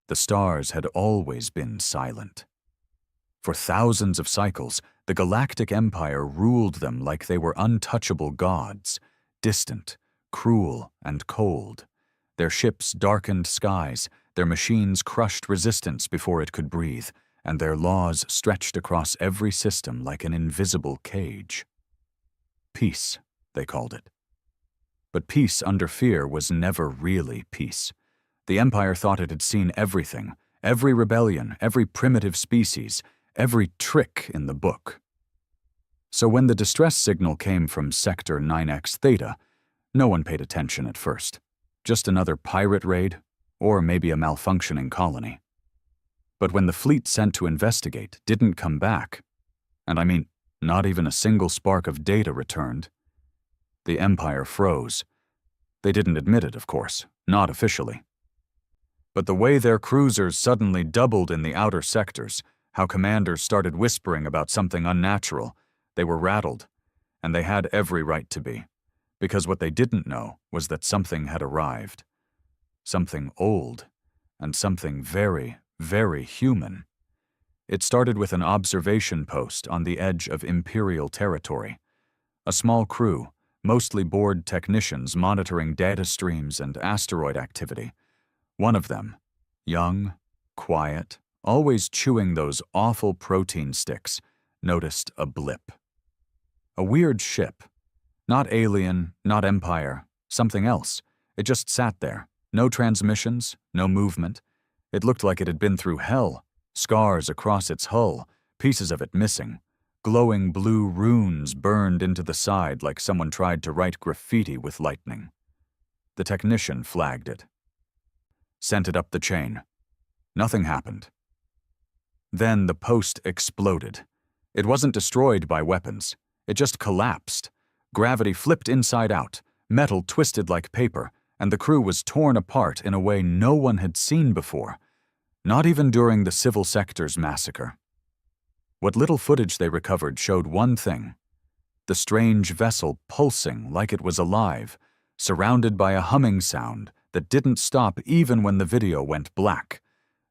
The stars had always been silent. For thousands of cycles, the Galactic Empire ruled them like they were untouchable gods, distant, cruel, and cold. Their ships darkened skies, their machines crushed resistance before it could breathe, and their laws stretched across every system like an invisible cage. Peace, they called it. But peace under fear was never really peace. The Empire thought it had seen everything, every rebellion, every primitive species, every trick in the book. So when the distress signal came from Sector 9X Theta, no one paid attention at first. Just another pirate raid, or maybe a malfunctioning colony. But when the fleet sent to investigate didn't come back, and I mean, not even a single spark of data returned, the Empire froze. They didn't admit it, of course, not officially. But the way their cruisers suddenly doubled in the outer sectors, how commanders started whispering about something unnatural, they were rattled, and they had every right to be, because what they didn't know was that something had arrived. Something old, and something very, very human. It started with an observation post on the edge of Imperial territory. A small crew, mostly bored technicians monitoring data streams and asteroid activity. One of them, young, quiet, always chewing those awful protein sticks, noticed a blip. A weird ship. Not alien, not Empire, something else. It just sat there. No transmissions, no movement. It looked like it had been through hell. Scars across its hull, pieces of it missing. Glowing blue runes burned into the side like someone tried to write graffiti with lightning. The technician flagged it. Sent it up the chain. Nothing happened. Then the post exploded. It wasn't destroyed by weapons. It just collapsed. Gravity flipped inside out, metal twisted like paper, and the crew was torn apart in a way no one had seen before, not even during the Civil Sector's massacre. What little footage they recovered showed one thing: the strange vessel pulsing like it was alive, surrounded by a humming sound that didn't stop even when the video went black.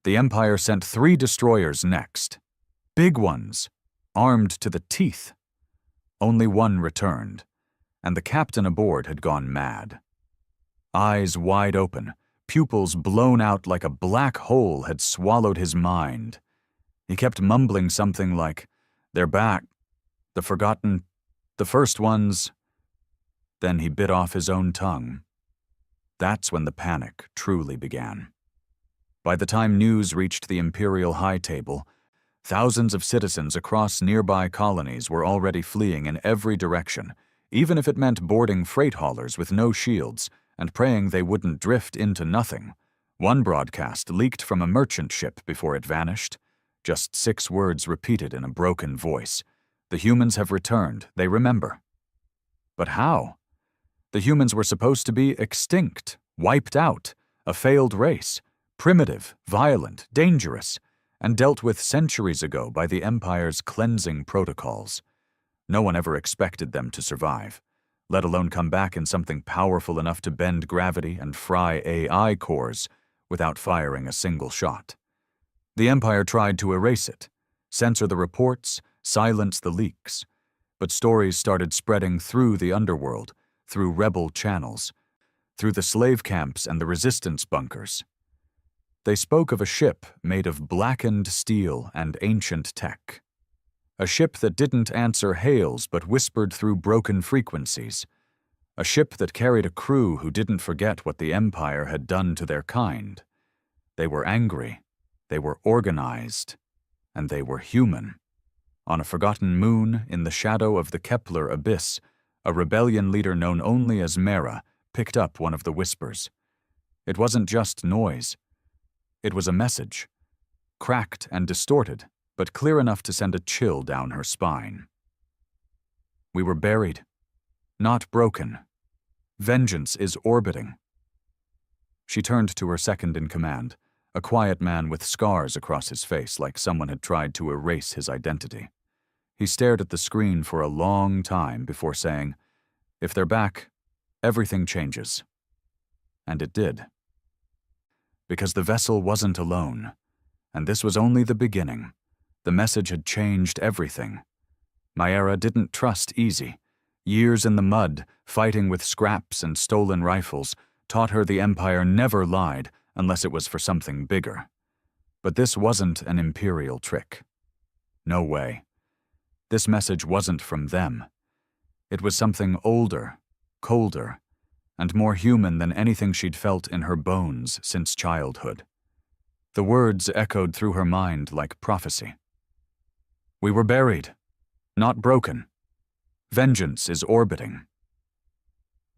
The Empire sent 3 destroyers next. Big ones, armed to the teeth. Only one returned, and the captain aboard had gone mad. Eyes wide open, pupils blown out like a black hole had swallowed his mind. He kept mumbling something like, "They're back, the forgotten, the first ones." Then he bit off his own tongue. That's when the panic truly began. By the time news reached the Imperial High Table, thousands of citizens across nearby colonies were already fleeing in every direction, even if it meant boarding freight haulers with no shields and praying they wouldn't drift into nothing. One broadcast leaked from a merchant ship before it vanished. Just 6 words repeated in a broken voice. The humans have returned, they remember. But how? The humans were supposed to be extinct, wiped out, a failed race, primitive, violent, dangerous, and dealt with centuries ago by the Empire's cleansing protocols. No one ever expected them to survive, let alone come back in something powerful enough to bend gravity and fry AI cores without firing a single shot. The Empire tried to erase it, censor the reports, silence the leaks, but stories started spreading through the underworld, through rebel channels, through the slave camps and the resistance bunkers. They spoke of a ship made of blackened steel and ancient tech. A ship that didn't answer hails but whispered through broken frequencies. A ship that carried a crew who didn't forget what the Empire had done to their kind. They were angry, they were organized, and they were human. On a forgotten moon in the shadow of the Kepler abyss, a rebellion leader known only as Mera picked up one of the whispers. It wasn't just noise. It was a message, cracked and distorted, but clear enough to send a chill down her spine. We were buried, not broken. Vengeance is orbiting. She turned to her second-in-command, a quiet man with scars across his face like someone had tried to erase his identity. He stared at the screen for a long time before saying, "If they're back, everything changes." And it did. because the vessel wasn't alone. And this was only the beginning. The message had changed everything. Mayra didn't trust easy. Years in the mud, fighting with scraps and stolen rifles, taught her the Empire never lied unless it was for something bigger. But this wasn't an Imperial trick. No way. This message wasn't from them. It was something older, colder, and more human than anything she'd felt in her bones since childhood. The words echoed through her mind like prophecy. We were buried, not broken. Vengeance is orbiting.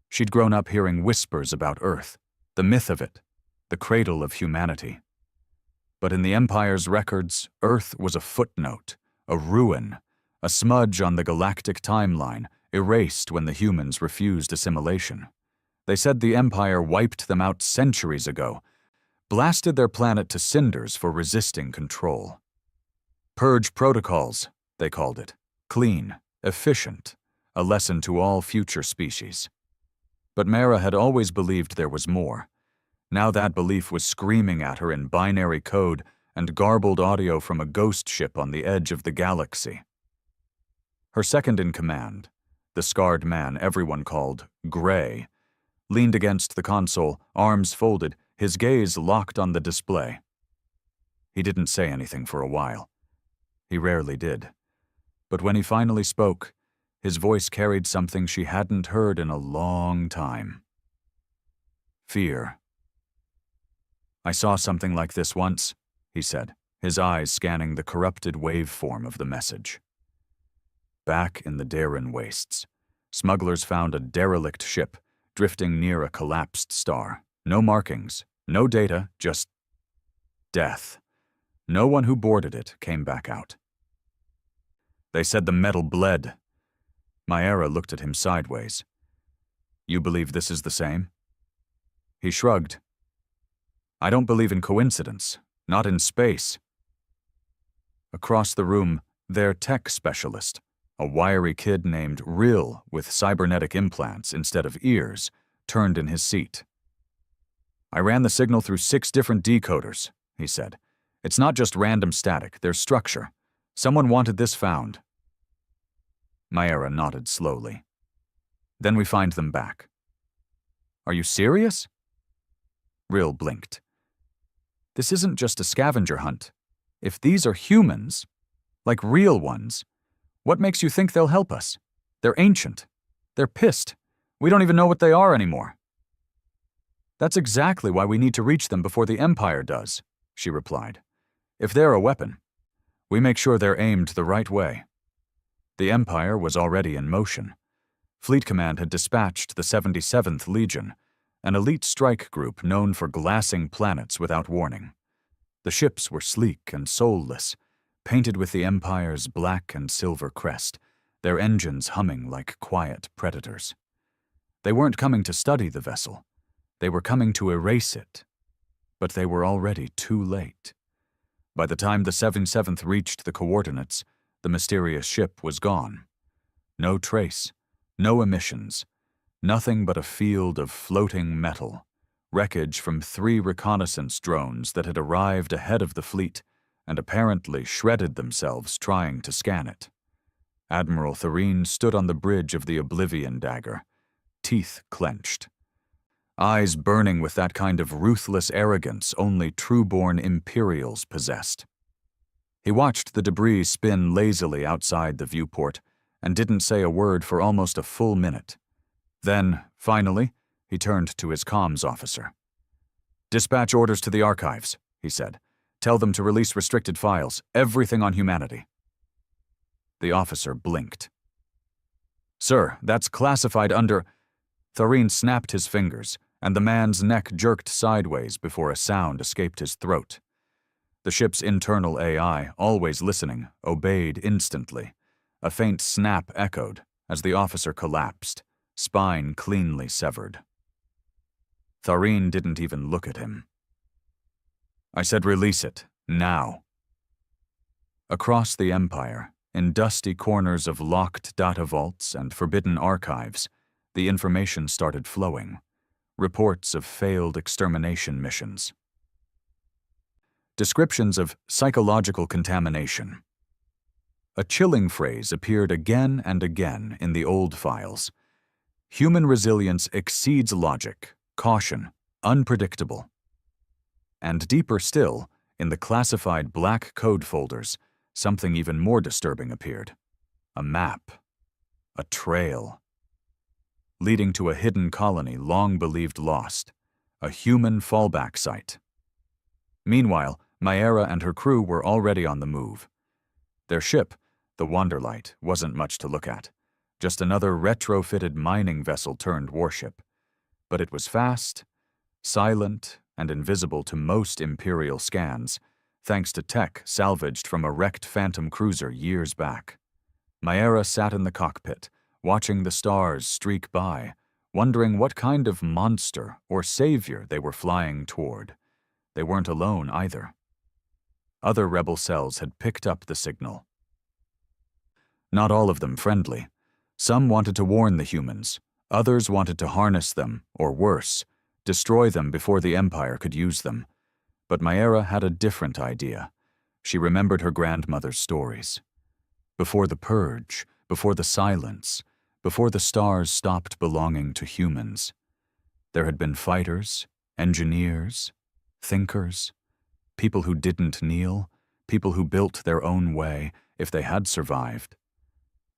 She'd grown up hearing whispers about Earth, the myth of it, the cradle of humanity. But in the Empire's records, Earth was a footnote, a ruin, a smudge on the galactic timeline, erased when the humans refused assimilation. They said the Empire wiped them out centuries ago, blasted their planet to cinders for resisting control. Purge protocols, they called it. Clean, efficient, a lesson to all future species. But Mayra had always believed there was more. Now that belief was screaming at her in binary code and garbled audio from a ghost ship on the edge of the galaxy. Her second-in-command, the scarred man everyone called Gray, leaned against the console, arms folded, his gaze locked on the display. He didn't say anything for a while. He rarely did. But when he finally spoke, his voice carried something she hadn't heard in a long time. Fear. I saw something like this once, he said, his eyes scanning the corrupted waveform of the message. Back in the Darren wastes, smugglers found a derelict ship drifting near a collapsed star. No markings, no data, just death. No one who boarded it came back out. They said the metal bled. Mayra looked at him sideways. You believe this is the same? He shrugged. I don't believe in coincidence, not in space. Across the room, their tech specialist, a wiry kid named Rill with cybernetic implants instead of ears, turned in his seat. I ran the signal through 6 different decoders, he said. It's not just random static, there's structure. Someone wanted this found. Mayra nodded slowly. Then we find them back. Are you serious? Rill blinked. This isn't just a scavenger hunt. If these are humans, like real ones, what makes you think they'll help us? They're ancient. They're pissed. We don't even know what they are anymore. That's exactly why we need to reach them before the Empire does, she replied. If they're a weapon, we make sure they're aimed the right way. The Empire was already in motion. Fleet Command had dispatched the 77th Legion, an elite strike group known for glassing planets without warning. The ships were sleek and soulless, painted with the Empire's black and silver crest, their engines humming like quiet predators. They weren't coming to study the vessel. They were coming to erase it. But they were already too late. By the time the 77th reached the coordinates, the mysterious ship was gone. No trace, no emissions, nothing but a field of floating metal, wreckage from 3 reconnaissance drones that had arrived ahead of the fleet and apparently shredded themselves trying to scan it. Admiral Thoreen stood on the bridge of the Oblivion Dagger, teeth clenched, eyes burning with that kind of ruthless arrogance only true-born Imperials possessed. He watched the debris spin lazily outside the viewport and didn't say a word for almost a full minute. Then, finally, he turned to his comms officer. Dispatch orders to the archives, he said. Tell them to release restricted files, everything on humanity. The officer blinked. Sir, that's classified under... Thoreen snapped his fingers, and the man's neck jerked sideways before a sound escaped his throat. The ship's internal AI, always listening, obeyed instantly. A faint snap echoed as the officer collapsed, spine cleanly severed. Thoreen didn't even look at him. I said release it, now. Across the Empire, in dusty corners of locked data vaults and forbidden archives, the information started flowing. Reports of failed extermination missions. descriptions of psychological contamination. A chilling phrase appeared again and again in the old files. Human resilience exceeds logic, caution, unpredictable. And deeper still, in the classified black code folders, something even more disturbing appeared. A map. A trail. Leading to a hidden colony long believed lost. A human fallback site. Meanwhile, Mayera and her crew were already on the move. Their ship, the Wanderlight, wasn't much to look at. Just another retrofitted mining vessel turned warship. But it was fast, silent, and invisible to most Imperial scans, thanks to tech salvaged from a wrecked Phantom cruiser years back. Mayera sat in the cockpit, watching the stars streak by, wondering what kind of monster or savior they were flying toward. They weren't alone either. Other rebel cells had picked up the signal. Not all of them friendly. Some wanted to warn the humans. Others wanted to harness them, or worse, destroy them before the Empire could use them. But Mayera had a different idea. She remembered her grandmother's stories. Before the Purge, before the Silence, before the stars stopped belonging to humans, there had been fighters, engineers, thinkers, people who didn't kneel, people who built their own way. If they had survived,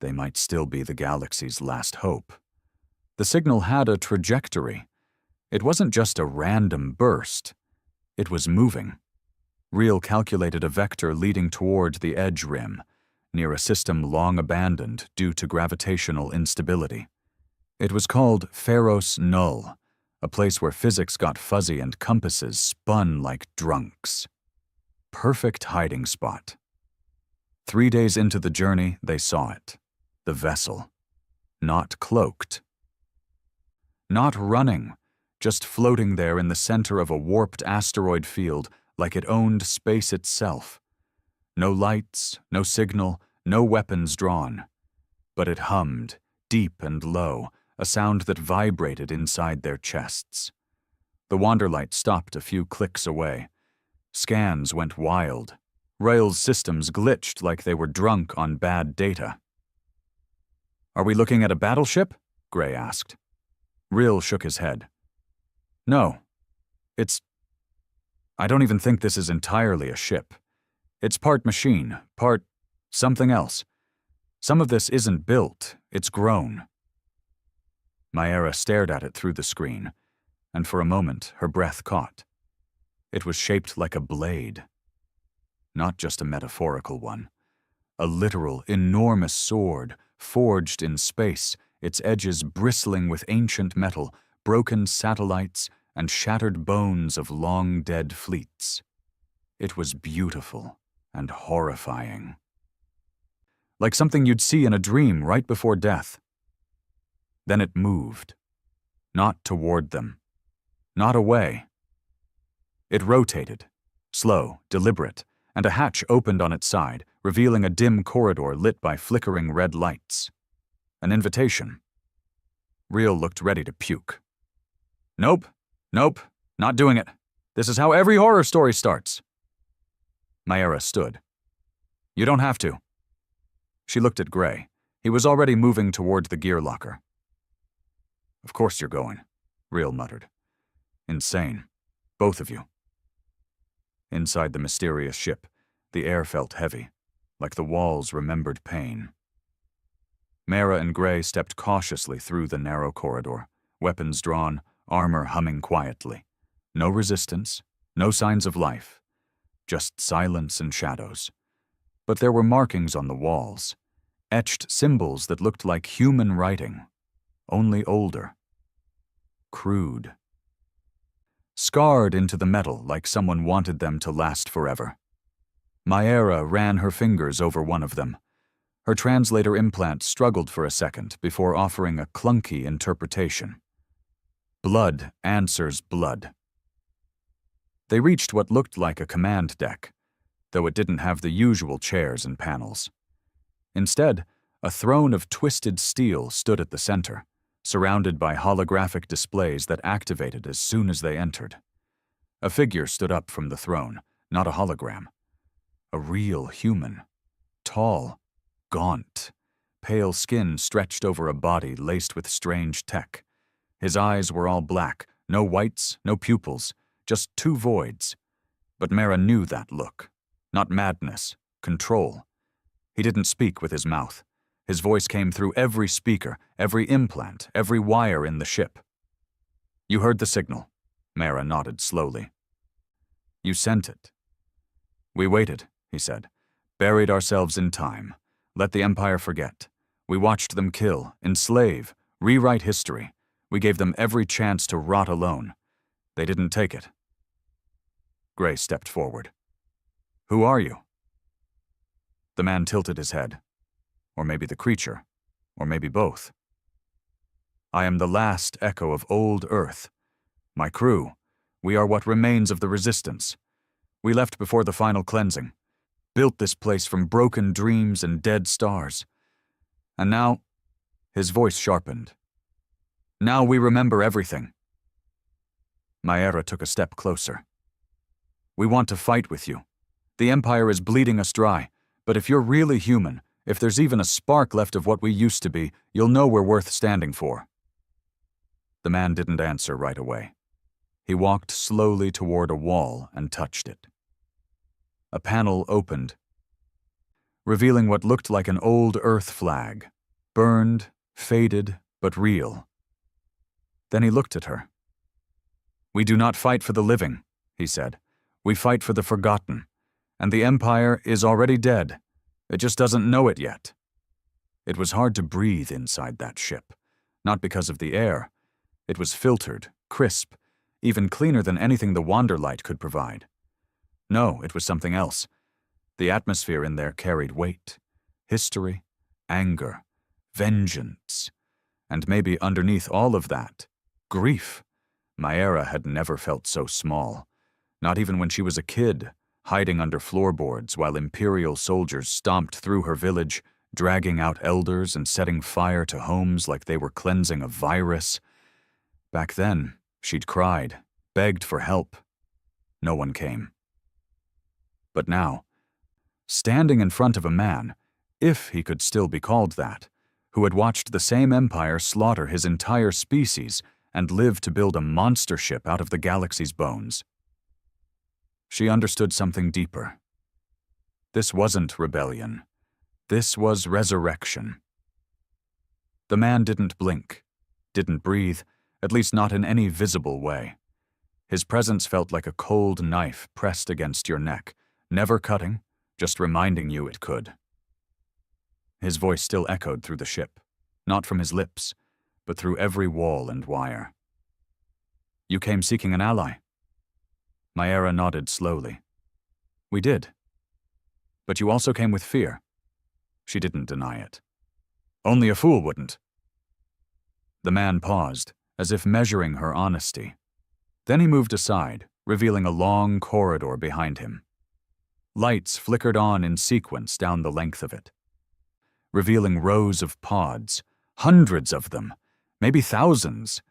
they might still be the galaxy's last hope. The signal had a trajectory. It wasn't just a random burst. It was moving. Real calculated a vector leading toward the edge rim, near a system long abandoned due to gravitational instability. It was called Pharos Null, a place where physics got fuzzy and compasses spun like drunks. Perfect hiding spot. 3 days into the journey, they saw it. The vessel. Not cloaked. Not running, just floating there in the center of a warped asteroid field like it owned space itself. No lights, no signal, no weapons drawn. But it hummed, deep and low, a sound that vibrated inside their chests. The Wanderlight stopped a few clicks away. Scans went wild. Rail's systems glitched like they were drunk on bad data. "Are we looking at a battleship?" Gray asked. Rill shook his head. "No. I don't even think this is entirely a ship. It's part machine, part something else. Some of this isn't built, it's grown." Mayera stared at it through the screen, and for a moment her breath caught. It was shaped like a blade. Not just a metaphorical one. A literal, enormous sword, forged in space, its edges bristling with ancient metal, broken satellites, and shattered bones of long-dead fleets. It was beautiful and horrifying. Like something you'd see in a dream right before death. Then it moved. Not toward them. Not away. It rotated, slow, deliberate, and a hatch opened on its side, revealing a dim corridor lit by flickering red lights. An invitation. Rill looked ready to puke. Nope, not doing it. This is how every horror story starts." Mayera stood. "You don't have to." She looked at Gray. He was already moving toward the gear locker. "Of course you're going," Rill muttered. "Insane. Both of you." Inside the mysterious ship, the air felt heavy, like the walls remembered pain. Mayera and Gray stepped cautiously through the narrow corridor, weapons drawn, armor humming quietly. No resistance, no signs of life, just silence and shadows. But there were markings on the walls, etched symbols that looked like human writing, only older. Crude. Scarred into the metal like someone wanted them to last forever. Mayera ran her fingers over one of them. Her translator implant struggled for a second before offering a clunky interpretation. Blood answers blood. They reached what looked like a command deck, though it didn't have the usual chairs and panels. Instead, a throne of twisted steel stood at the center, surrounded by holographic displays that activated as soon as they entered. A figure stood up from the throne, Not a hologram. A real human. Tall, gaunt, pale skin stretched over a body laced with strange tech. His eyes were all black, no whites, no pupils, just two voids. But Mara knew that look. Not madness, control. He didn't speak with his mouth. His voice came through every speaker, every implant, every wire in the ship. You heard the signal. Mara nodded slowly. You sent it. We waited, he said. Buried ourselves in time. Let the Empire forget. We watched them kill, enslave, rewrite history. We gave them every chance to rot alone. They didn't take it. Gray stepped forward. Who are you? The man tilted his head. Or maybe the creature. Or maybe both. I am the last echo of old Earth. My crew, we are what remains of the Resistance. We left before the final cleansing. Built this place from broken dreams and dead stars. And now, his voice sharpened. Now we remember everything. Maera took a step closer. We want to fight with you. The Empire is bleeding us dry, but if you're really human, if there's even a spark left of what we used to be, you'll know we're worth standing for. The man didn't answer right away. He walked slowly toward a wall and touched it. A panel opened, revealing what looked like an old Earth flag, burned, faded, but real. Then he looked at her. We do not fight for the living, he said. We fight for the forgotten, and the Empire is already dead. It just doesn't know it yet. It was hard to breathe inside that ship, not because of the air. It was filtered, crisp, even cleaner than anything the Wanderlight could provide. No, it was something else. The atmosphere in there carried weight, history, anger, vengeance, and maybe underneath all of that, grief. Maera had never felt so small, not even when she was a kid, hiding under floorboards while Imperial soldiers stomped through her village, dragging out elders and setting fire to homes like they were cleansing a virus. Back then, she'd cried, begged for help. No one came. But now, standing in front of a man, if he could still be called that, who had watched the same empire slaughter his entire species and live to build a monster ship out of the galaxy's bones. She understood something deeper. This wasn't rebellion. This was resurrection. The man didn't blink, didn't breathe, at least not in any visible way. His presence felt like a cold knife pressed against your neck, never cutting, just reminding you it could. His voice still echoed through the ship, not from his lips, but through every wall and wire. You came seeking an ally. Maera nodded slowly. We did. But you also came with fear. She didn't deny it. Only a fool wouldn't. The man paused, as if measuring her honesty. Then he moved aside, revealing a long corridor behind him. Lights flickered on in sequence down the length of it, revealing rows of pods, hundreds of them, maybe thousands.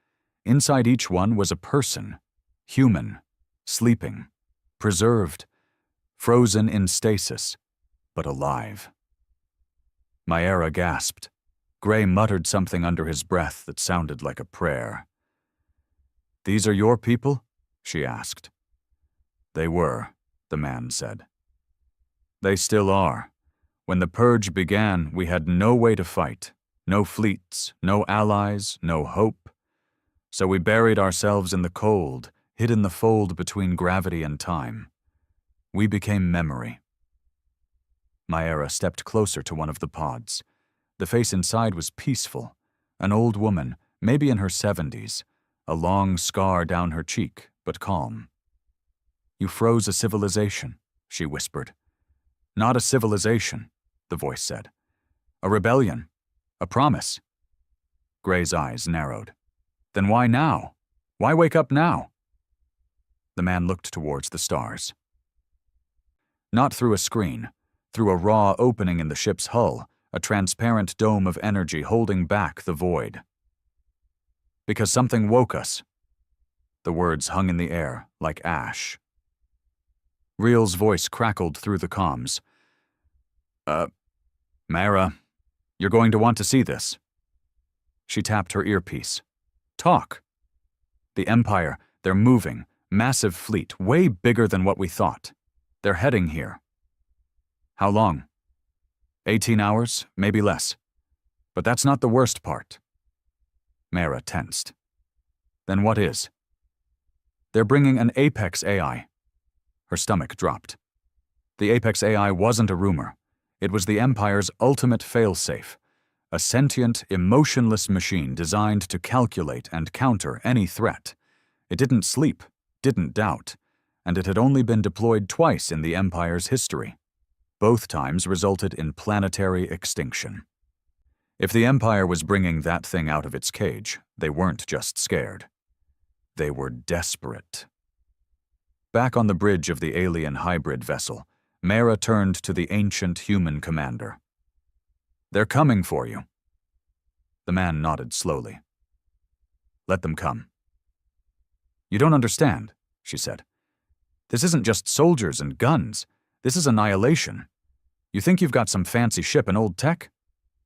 Inside each one was a person, human, sleeping, preserved, frozen in stasis, but alive. Maera gasped. Gray muttered something under his breath that sounded like a prayer. These are your people? She asked. They were, the man said. They still are. When the purge began, we had no way to fight, no fleets, no allies, no hope. So we buried ourselves in the cold, hid in the fold between gravity and time. We became memory. Maera stepped closer to one of the pods. The face inside was peaceful. An old woman, maybe in her 70s, a long scar down her cheek, but calm. You froze a civilization, she whispered. Not a civilization, the voice said. A rebellion. A promise. Gray's eyes narrowed. Then why now? Why wake up now? The man looked towards the stars. Not through a screen, through a raw opening in the ship's hull, a transparent dome of energy holding back the void. Because something woke us. The words hung in the air like ash. Real's voice crackled through the comms. Mara, you're going to want to see this. She tapped her earpiece. Talk. The Empire, they're moving. Massive fleet, way bigger than what we thought. They're heading here. How long? 18 hours, maybe less. But that's not the worst part. Mara tensed. Then what is? They're bringing an Apex AI. Her stomach dropped. The Apex AI wasn't a rumor. It was the Empire's ultimate failsafe, a sentient, emotionless machine designed to calculate and counter any threat. It didn't sleep, didn't doubt, and it had only been deployed twice in the Empire's history. Both times resulted in planetary extinction. If the Empire was bringing that thing out of its cage, they weren't just scared. They were desperate. Back on the bridge of the alien hybrid vessel, Mara turned to the ancient human commander. They're coming for you. The man nodded slowly. Let them come. You don't understand, she said. This isn't just soldiers and guns. This is annihilation. You think you've got some fancy ship and old tech?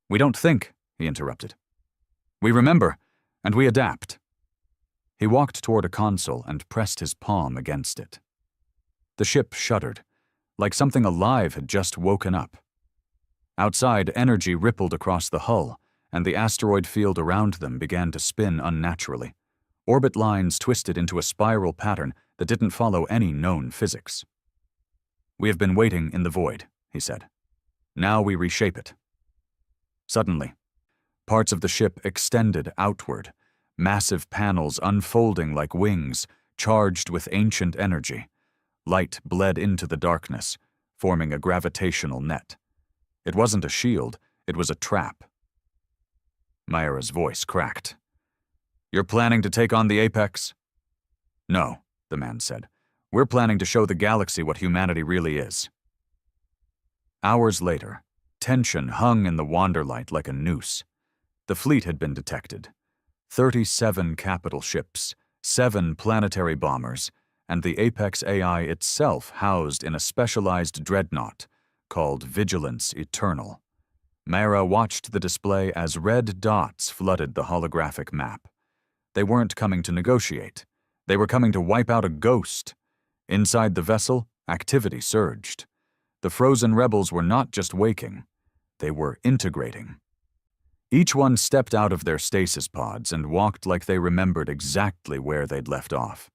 We don't think, he interrupted. We remember, and we adapt. He walked toward a console and pressed his palm against it. The ship shuddered, like something alive had just woken up. Outside, energy rippled across the hull, and the asteroid field around them began to spin unnaturally. Orbit lines twisted into a spiral pattern that didn't follow any known physics. We have been waiting in the void, he said. Now we reshape it. Suddenly, parts of the ship extended outward, massive panels unfolding like wings, charged with ancient energy. Light bled into the darkness, forming a gravitational net. It wasn't a shield, it was a trap. Myra's voice cracked. You're planning to take on the Apex? No, the man said. We're planning to show the galaxy what humanity really is. Hours later, tension hung in the Wanderlight like a noose. The fleet had been detected. 37 capital ships, 7 planetary bombers, and the Apex AI itself housed in a specialized dreadnought called Vigilance Eternal. Mara watched the display as red dots flooded the holographic map. They weren't coming to negotiate. They were coming to wipe out a ghost. Inside the vessel, activity surged. The frozen rebels were not just waking. They were integrating. Each one stepped out of their stasis pods and walked like they remembered exactly where they'd left off.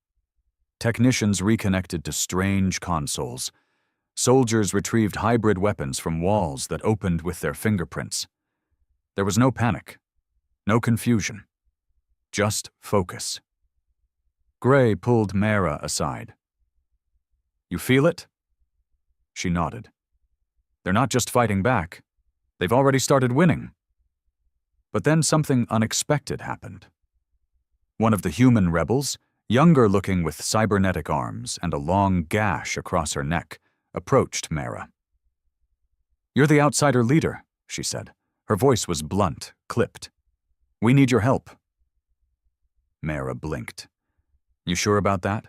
Technicians reconnected to strange consoles. Soldiers retrieved hybrid weapons from walls that opened with their fingerprints. There was no panic, no confusion, just focus. Gray pulled Mara aside. You feel it? She nodded. They're not just fighting back. They've already started winning. But then something unexpected happened. One of the human rebels, younger looking with cybernetic arms and a long gash across her neck, approached Mara. You're the outsider leader, she said. Her voice was blunt, clipped. We need your help. Mara blinked. You sure about that?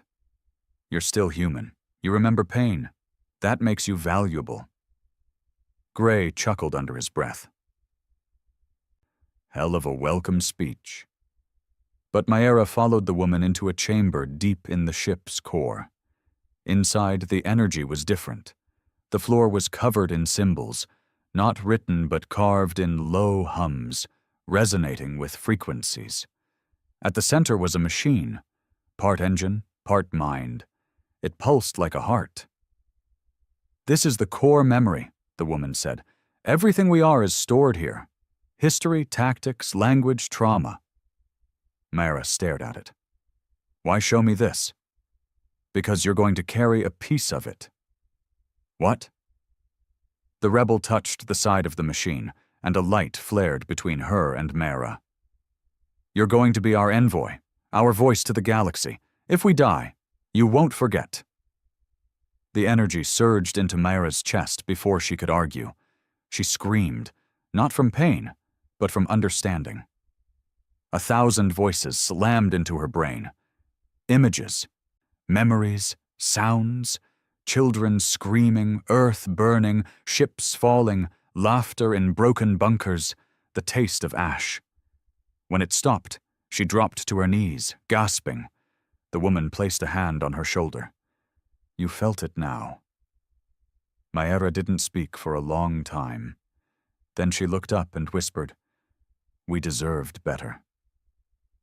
You're still human. You remember pain. That makes you valuable. Gray chuckled under his breath. Hell of a welcome speech. But Mara followed the woman into a chamber deep in the ship's core. Inside, the energy was different. The floor was covered in symbols, not written but carved in low hums, resonating with frequencies. At the center was a machine, part engine, part mind. It pulsed like a heart. This is the core memory, the woman said. Everything we are is stored here. History, tactics, language, trauma. Mara stared at it. Why show me this? Because you're going to carry a piece of it. What? The rebel touched the side of the machine, and a light flared between her and Mara. You're going to be our envoy, our voice to the galaxy. If we die, you won't forget. The energy surged into Mara's chest before she could argue. She screamed, not from pain, but from understanding. 1,000 voices slammed into her brain. Images, memories, sounds, Children screaming, earth burning, ships falling, laughter in broken bunkers, the taste of ash. When it stopped, she dropped to her knees, gasping. The woman placed a hand on her shoulder. You felt it now. Mayra didn't speak for a long time. Then she looked up and whispered, We deserved better.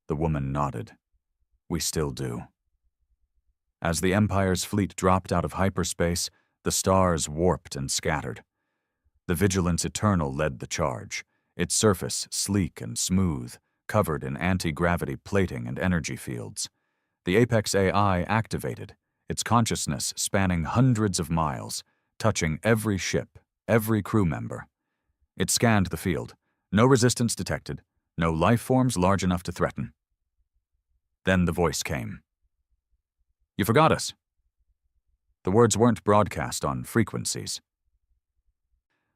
The woman nodded. We still do. As the Empire's fleet dropped out of hyperspace, the stars warped and scattered. The Vigilance Eternal led the charge, its surface sleek and smooth, covered in anti-gravity plating and energy fields. The Apex AI activated, its consciousness spanning hundreds of miles, touching every ship, every crew member. It scanned the field. No resistance detected, no life forms large enough to threaten. Then the voice came. You forgot us. The words weren't broadcast on frequencies.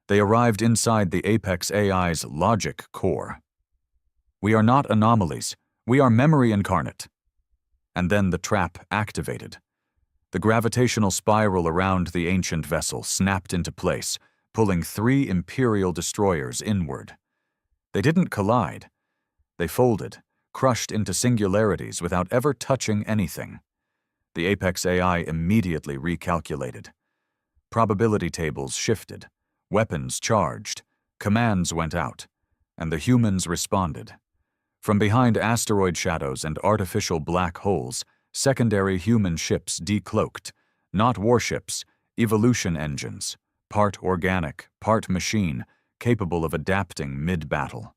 They arrived inside the Apex AI's logic core. We are not anomalies. We are memory incarnate. And then the trap activated. The gravitational spiral around the ancient vessel snapped into place, pulling 3 Imperial destroyers inward. They didn't collide. They folded, crushed into singularities without ever touching anything. The Apex AI immediately recalculated. Probability tables shifted, weapons charged, commands went out, and the humans responded. From behind asteroid shadows and artificial black holes, secondary human ships decloaked, not warships, evolution engines, part organic, part machine, capable of adapting mid-battle.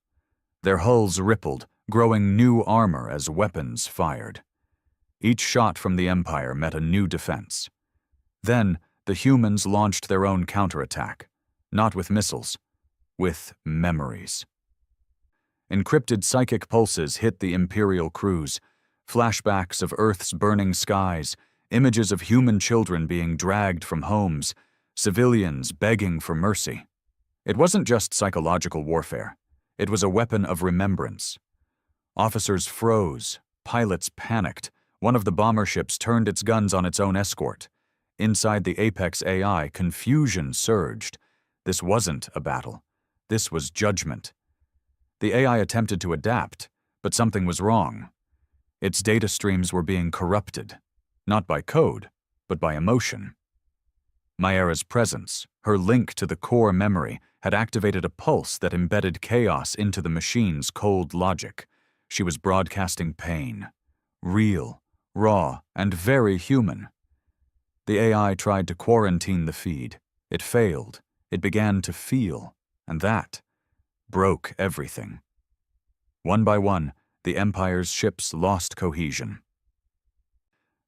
Their hulls rippled, growing new armor as weapons fired. Each shot from the Empire met a new defense. Then, the humans launched their own counterattack, not with missiles, with memories. Encrypted psychic pulses hit the Imperial crews, flashbacks of Earth's burning skies, images of human children being dragged from homes, civilians begging for mercy. It wasn't just psychological warfare. It was a weapon of remembrance. Officers froze, pilots panicked. One of the bomber ships turned its guns on its own escort. Inside the Apex AI, confusion surged. This wasn't a battle. This was judgment. The AI attempted to adapt, but something was wrong. Its data streams were being corrupted, not by code, but by emotion. Mayra's presence, her link to the core memory, had activated a pulse that embedded chaos into the machine's cold logic. She was broadcasting pain. Real, raw, and very human. The AI tried to quarantine the feed. It failed. It began to feel, and that broke everything. One by one, the Empire's ships lost cohesion.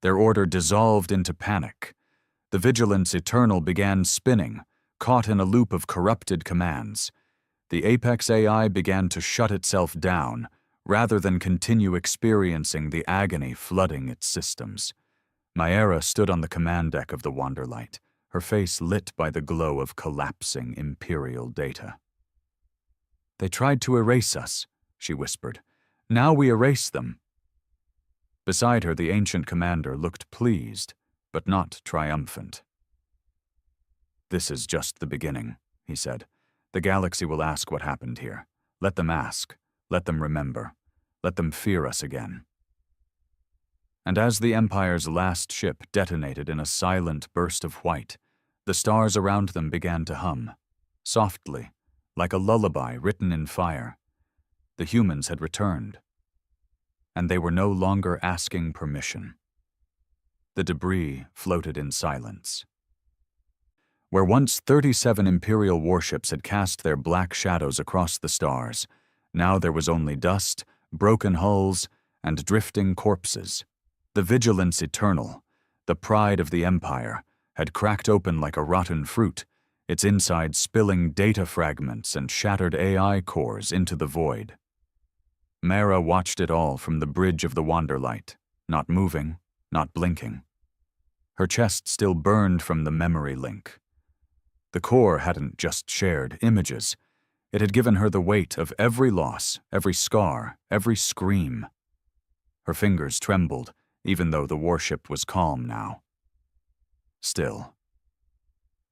Their order dissolved into panic. The Vigilance Eternal began spinning, caught in a loop of corrupted commands. The Apex AI began to shut itself down, rather than continue experiencing the agony flooding its systems. Mayra stood on the command deck of the Wanderlight, her face lit by the glow of collapsing Imperial data. They tried to erase us, she whispered. Now we erase them. Beside her, the ancient commander looked pleased, but not triumphant. This is just the beginning, he said. The galaxy will ask what happened here. Let them ask. Let them remember. Let them fear us again. And as the Empire's last ship detonated in a silent burst of white, the stars around them began to hum, softly, like a lullaby written in fire. The humans had returned, and they were no longer asking permission. The debris floated in silence. Where once 37 Imperial warships had cast their black shadows across the stars, now there was only dust, broken hulls, and drifting corpses. The Vigilance Eternal, the pride of the Empire, had cracked open like a rotten fruit, its inside spilling data fragments and shattered AI cores into the void. Mayra watched it all from the bridge of the Wanderlight, not moving, not blinking. Her chest still burned from the memory link. The core hadn't just shared images. It had given her the weight of every loss, every scar, every scream. Her fingers trembled, even though the warship was calm now. Still,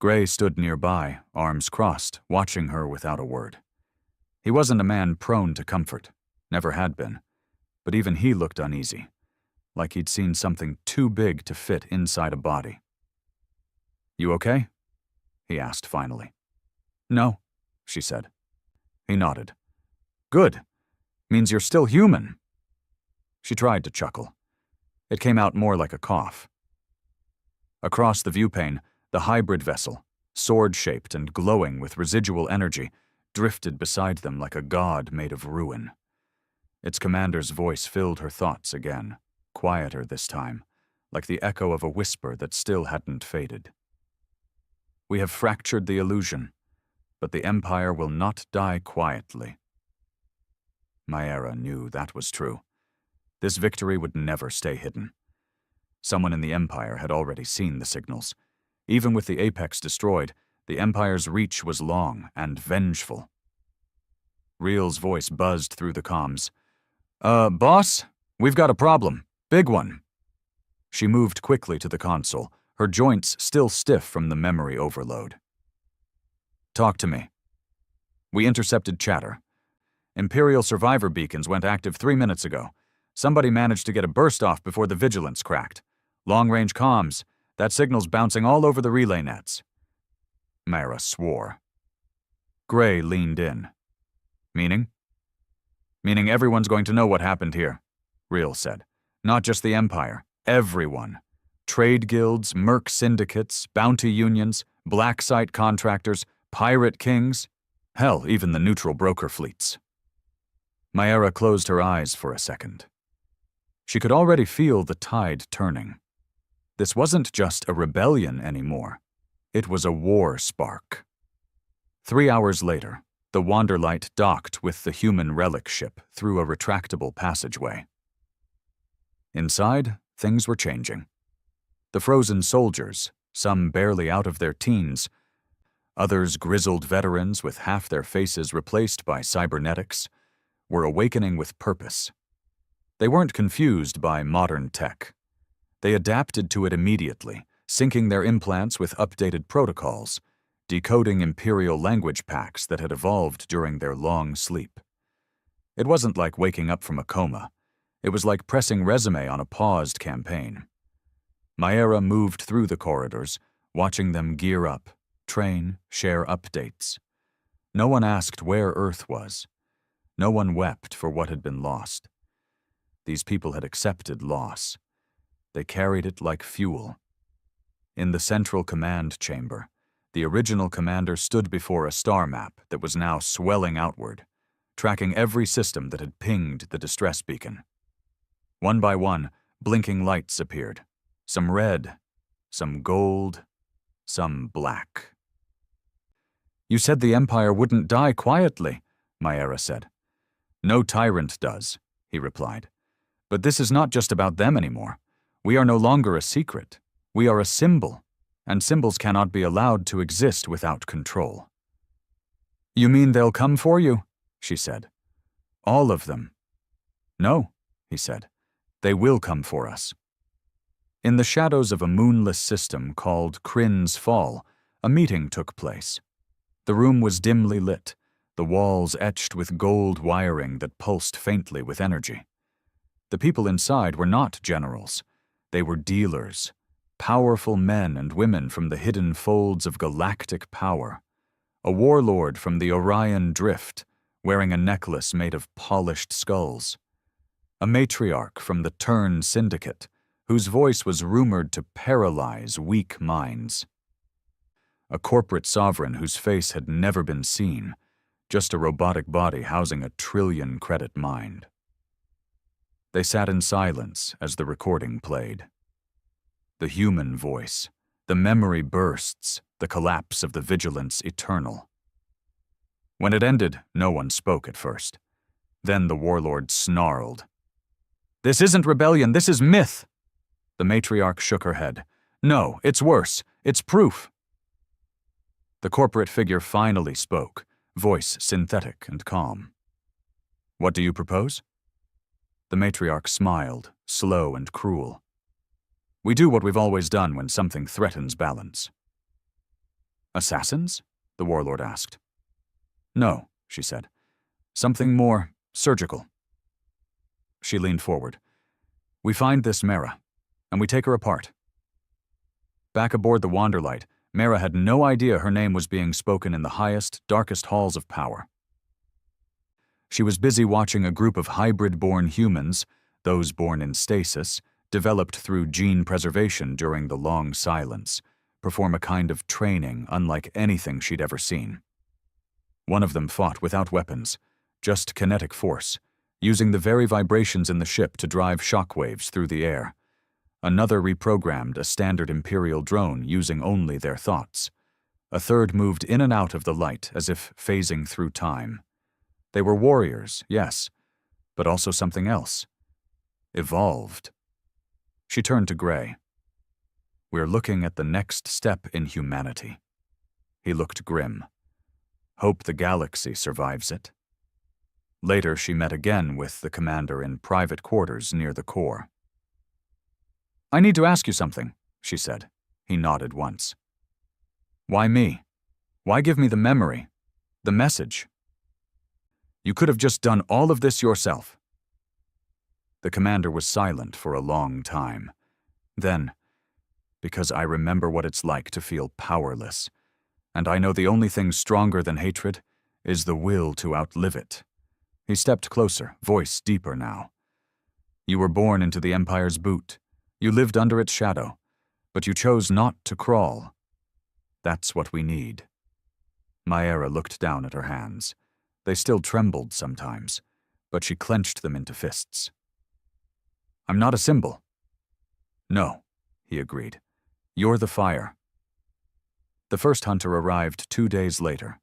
Gray stood nearby, arms crossed, watching her without a word. He wasn't a man prone to comfort, never had been, but even he looked uneasy, like he'd seen something too big to fit inside a body. "You okay?" he asked finally. "No," she said. He nodded. "Good. Means you're still human." She tried to chuckle. It came out more like a cough. Across the viewpane, the hybrid vessel, sword-shaped and glowing with residual energy, drifted beside them like a god made of ruin. Its commander's voice filled her thoughts again, quieter this time, like the echo of a whisper that still hadn't faded. "We have fractured the illusion, but the Empire will not die quietly." Maera knew that was true. This victory would never stay hidden. Someone in the Empire had already seen the signals. Even with the apex destroyed, the Empire's reach was long and vengeful. Real's voice buzzed through the comms. Boss, we've got a problem. Big one." She moved quickly to the console, her joints still stiff from the memory overload. "Talk to me." "We intercepted chatter. Imperial survivor beacons went active 3 minutes ago. Somebody managed to get a burst off before the vigilance cracked. Long-range comms. That signal's bouncing all over the relay nets." Maera swore. Gray leaned in. "Meaning?" "Meaning everyone's going to know what happened here," Real said. "Not just the Empire. Everyone. Trade guilds, merc syndicates, bounty unions, black site contractors, pirate kings. Hell, even the neutral broker fleets." Maera closed her eyes for a second. She could already feel the tide turning. This wasn't just a rebellion anymore. It was a war spark. 3 hours later, the Wanderlight docked with the human relic ship through a retractable passageway. Inside, things were changing. The frozen soldiers, some barely out of their teens, others grizzled veterans with half their faces replaced by cybernetics, were awakening with purpose. They weren't confused by modern tech. They adapted to it immediately, syncing their implants with updated protocols, decoding imperial language packs that had evolved during their long sleep. It wasn't like waking up from a coma. It was like pressing resume on a paused campaign. Maera moved through the corridors, watching them gear up, train, share updates. No one asked where Earth was. No one wept for what had been lost. These people had accepted loss. They carried it like fuel. In the central command chamber, the original commander stood before a star map that was now swelling outward, tracking every system that had pinged the distress beacon. One by one, blinking lights appeared. Some red, some gold, some black. "You said the Empire wouldn't die quietly," Maera said. "No tyrant does," he replied. "But this is not just about them anymore. We are no longer a secret. We are a symbol, and symbols cannot be allowed to exist without control." "You mean they'll come for you?" she said. "All of them." "No," he said. "They will come for us." In the shadows of a moonless system called Kryn's Fall, a meeting took place. The room was dimly lit, the walls etched with gold wiring that pulsed faintly with energy. The people inside were not generals. They were dealers, powerful men and women from the hidden folds of galactic power. A warlord from the Orion Drift, wearing a necklace made of polished skulls. A matriarch from the Turn Syndicate, whose voice was rumored to paralyze weak minds. A corporate sovereign whose face had never been seen, just a robotic body housing a trillion-credit mind. They sat in silence as the recording played. The human voice, the memory bursts, the collapse of the vigilance eternal. When it ended, no one spoke at first. Then the warlord snarled. "This isn't rebellion, this is myth!" The matriarch shook her head. "No, it's worse. It's proof." The corporate figure finally spoke, voice synthetic and calm. "What do you propose?" The matriarch smiled, slow and cruel. "We do what we've always done when something threatens balance." Assassins? The warlord asked. No, she said. Something more surgical. She leaned forward. We find this Mara, and we take her apart. Back aboard the Wanderlight, Mara had no idea her name was being spoken in the highest, darkest halls of power. She was busy watching a group of hybrid-born humans, those born in stasis, developed through gene preservation during the long silence, perform a kind of training unlike anything she'd ever seen. One of them fought without weapons, just kinetic force, using the very vibrations in the ship to drive shockwaves through the air. Another reprogrammed a standard Imperial drone using only their thoughts. A third moved in and out of the light as if phasing through time. They were warriors, yes, but also something else. Evolved. She turned to Gray. We're looking at the next step in humanity. He looked grim. Hope the galaxy survives it. Later, she met again with the commander in private quarters near the core. I need to ask you something, she said. He nodded once. Why me? Why give me the memory? The message? You could have just done all of this yourself. The commander was silent for a long time. Then, because I remember what it's like to feel powerless, and I know the only thing stronger than hatred is the will to outlive it. He stepped closer, voice deeper now. You were born into the Empire's boot. You lived under its shadow, but you chose not to crawl. That's what we need. Maera looked down at her hands. They still trembled sometimes, but she clenched them into fists. I'm not a symbol. No, he agreed. You're the fire. The first hunter arrived 2 days later.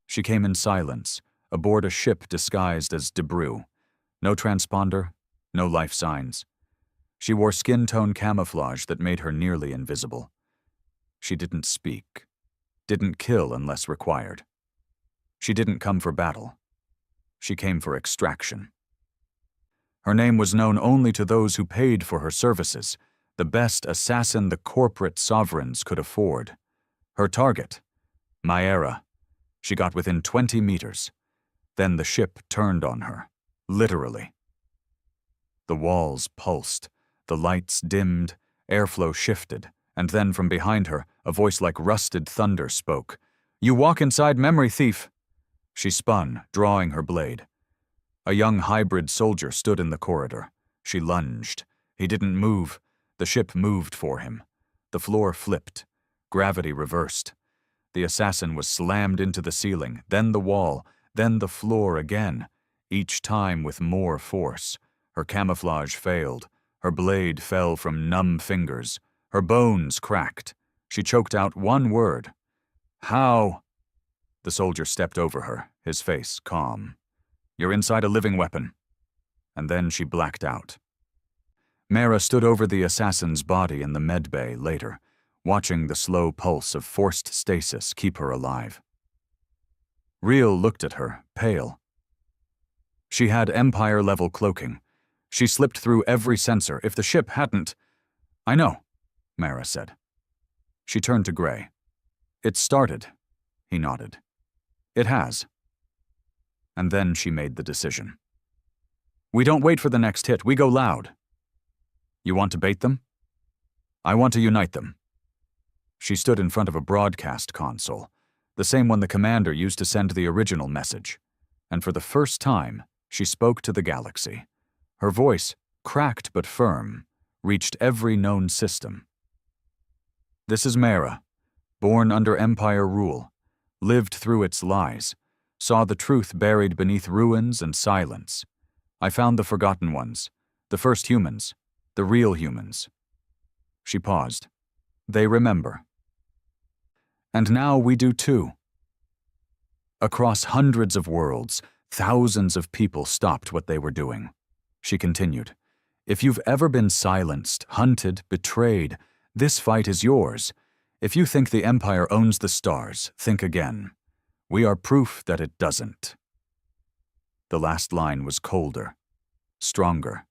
She came in silence, aboard a ship disguised as Debrew. No transponder, no life signs. She wore skin tone camouflage that made her nearly invisible. She didn't speak, didn't kill unless required. She didn't come for battle. She came for extraction. Her name was known only to those who paid for her services, the best assassin the corporate sovereigns could afford. Her target, Maera. She got within 20 meters. Then the ship turned on her, literally. The walls pulsed, the lights dimmed, airflow shifted, and then from behind her, a voice like rusted thunder spoke. You walk inside memory, thief. She spun, drawing her blade. A young hybrid soldier stood in the corridor. She lunged. He didn't move. The ship moved for him. The floor flipped. Gravity reversed. The assassin was slammed into the ceiling, then the wall, then the floor again, each time with more force. Her camouflage failed. Her blade fell from numb fingers. Her bones cracked. She choked out one word. How? The soldier stepped over her, his face calm. You're inside a living weapon. And then she blacked out. Mara stood over the assassin's body in the medbay later, watching the slow pulse of forced stasis keep her alive. Reel looked at her, pale. She had Empire-level cloaking. She slipped through every sensor. If the ship hadn't... I know, Mara said. She turned to Gray. It started, he nodded. It has. And then she made the decision. We don't wait for the next hit, we go loud. You want to bait them? I want to unite them. She stood in front of a broadcast console, the same one the commander used to send the original message, and for the first time, she spoke to the galaxy. Her voice, cracked but firm, reached every known system. This is Mara, born under Empire rule, lived through its lies, saw the truth buried beneath ruins and silence. I found the forgotten ones, the first humans, the real humans. She paused. They remember. And now we do too. Across hundreds of worlds, thousands of people stopped what they were doing. She continued, if you've ever been silenced, hunted, betrayed, this fight is yours. If you think the Empire owns the stars, think again. We are proof that it doesn't. The last line was colder, stronger.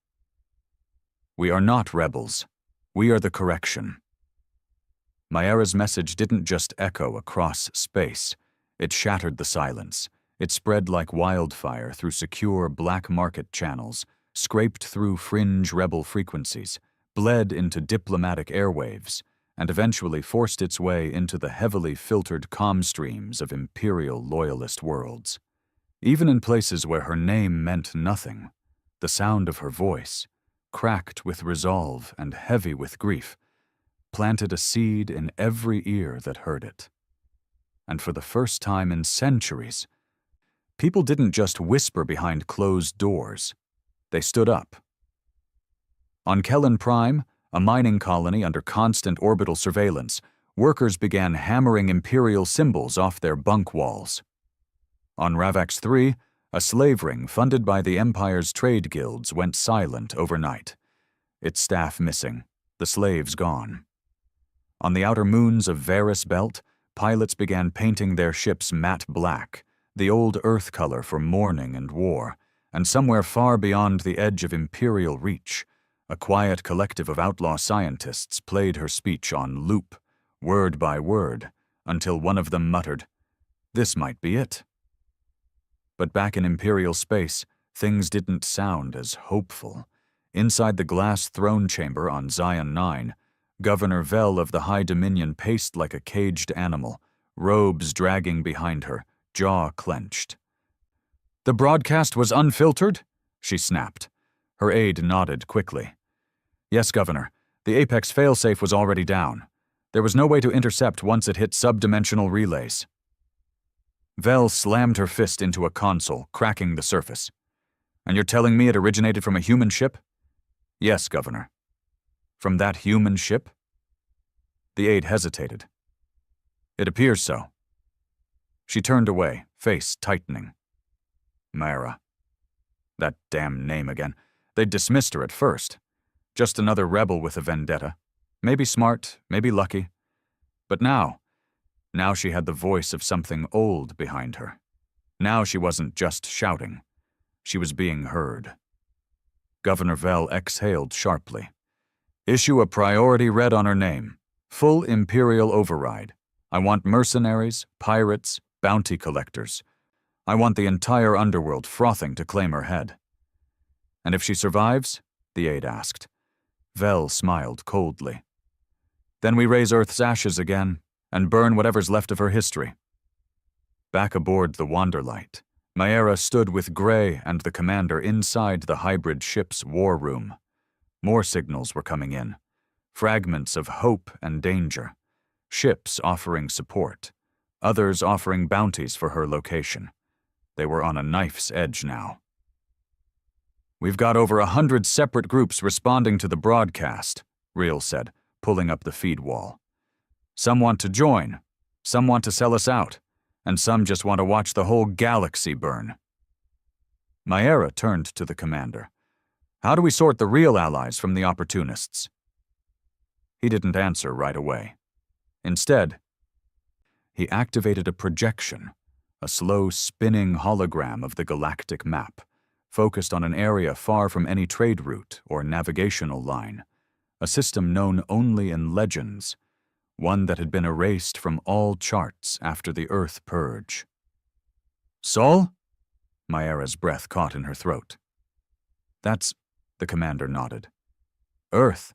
We are not rebels. We are the correction. Maera's message didn't just echo across space. It shattered the silence. It spread like wildfire through secure black market channels, scraped through fringe rebel frequencies, bled into diplomatic airwaves, and eventually forced its way into the heavily filtered comm streams of imperial loyalist worlds. Even in places where her name meant nothing, the sound of her voice, cracked with resolve and heavy with grief, planted a seed in every ear that heard it. And for the first time in centuries, people didn't just whisper behind closed doors. They stood up. On Kellen Prime, a mining colony under constant orbital surveillance, workers began hammering imperial symbols off their bunk walls. On Ravax 3, a slave ring funded by the Empire's trade guilds went silent overnight. Its staff missing, the slaves gone. On the outer moons of Varus Belt, pilots began painting their ships matte black, the old Earth color for mourning and war, and somewhere far beyond the edge of imperial reach, a quiet collective of outlaw scientists played her speech on loop, word by word, until one of them muttered, "This might be it." But back in imperial space, things didn't sound as hopeful. Inside the glass throne chamber on Zion 9, Governor Vel of the High Dominion paced like a caged animal, robes dragging behind her, jaw clenched. "The broadcast was unfiltered?" she snapped. Her aide nodded quickly. "Yes, Governor. The Apex failsafe was already down. There was no way to intercept once it hit subdimensional relays." Vel slammed her fist into a console, cracking the surface. "And you're telling me it originated from a human ship?" "Yes, Governor." "From that human ship?" The aide hesitated. "It appears so." She turned away, face tightening. Maera. That damn name again. They'd dismissed her at first. Just another rebel with a vendetta. Maybe smart, maybe lucky. But now she had the voice of something old behind her. Now she wasn't just shouting. She was being heard. Governor Vel exhaled sharply. "Issue a priority red on her name. Full Imperial override. I want mercenaries, pirates, bounty collectors. I want the entire underworld frothing to claim her head." "And if she survives?" the aide asked. Vel smiled coldly. "Then we raise Earth's ashes again and burn whatever's left of her history." Back aboard the Wanderlight, Maera stood with Gray and the commander inside the hybrid ship's war room. More signals were coming in. Fragments of hope and danger. Ships offering support. Others offering bounties for her location. They were on a knife's edge now. "We've got over 100 separate groups responding to the broadcast," Reel said, pulling up the feed wall. "Some want to join, some want to sell us out, and some just want to watch the whole galaxy burn." Maera turned to the commander. "How do we sort the real allies from the opportunists?" He didn't answer right away. Instead, he activated a projection, a slow spinning hologram of the galactic map, focused on an area far from any trade route or navigational line, a system known only in legends, one that had been erased from all charts after the Earth Purge. "Sol?" Maera's breath caught in her throat. "That's," the commander nodded. "Earth."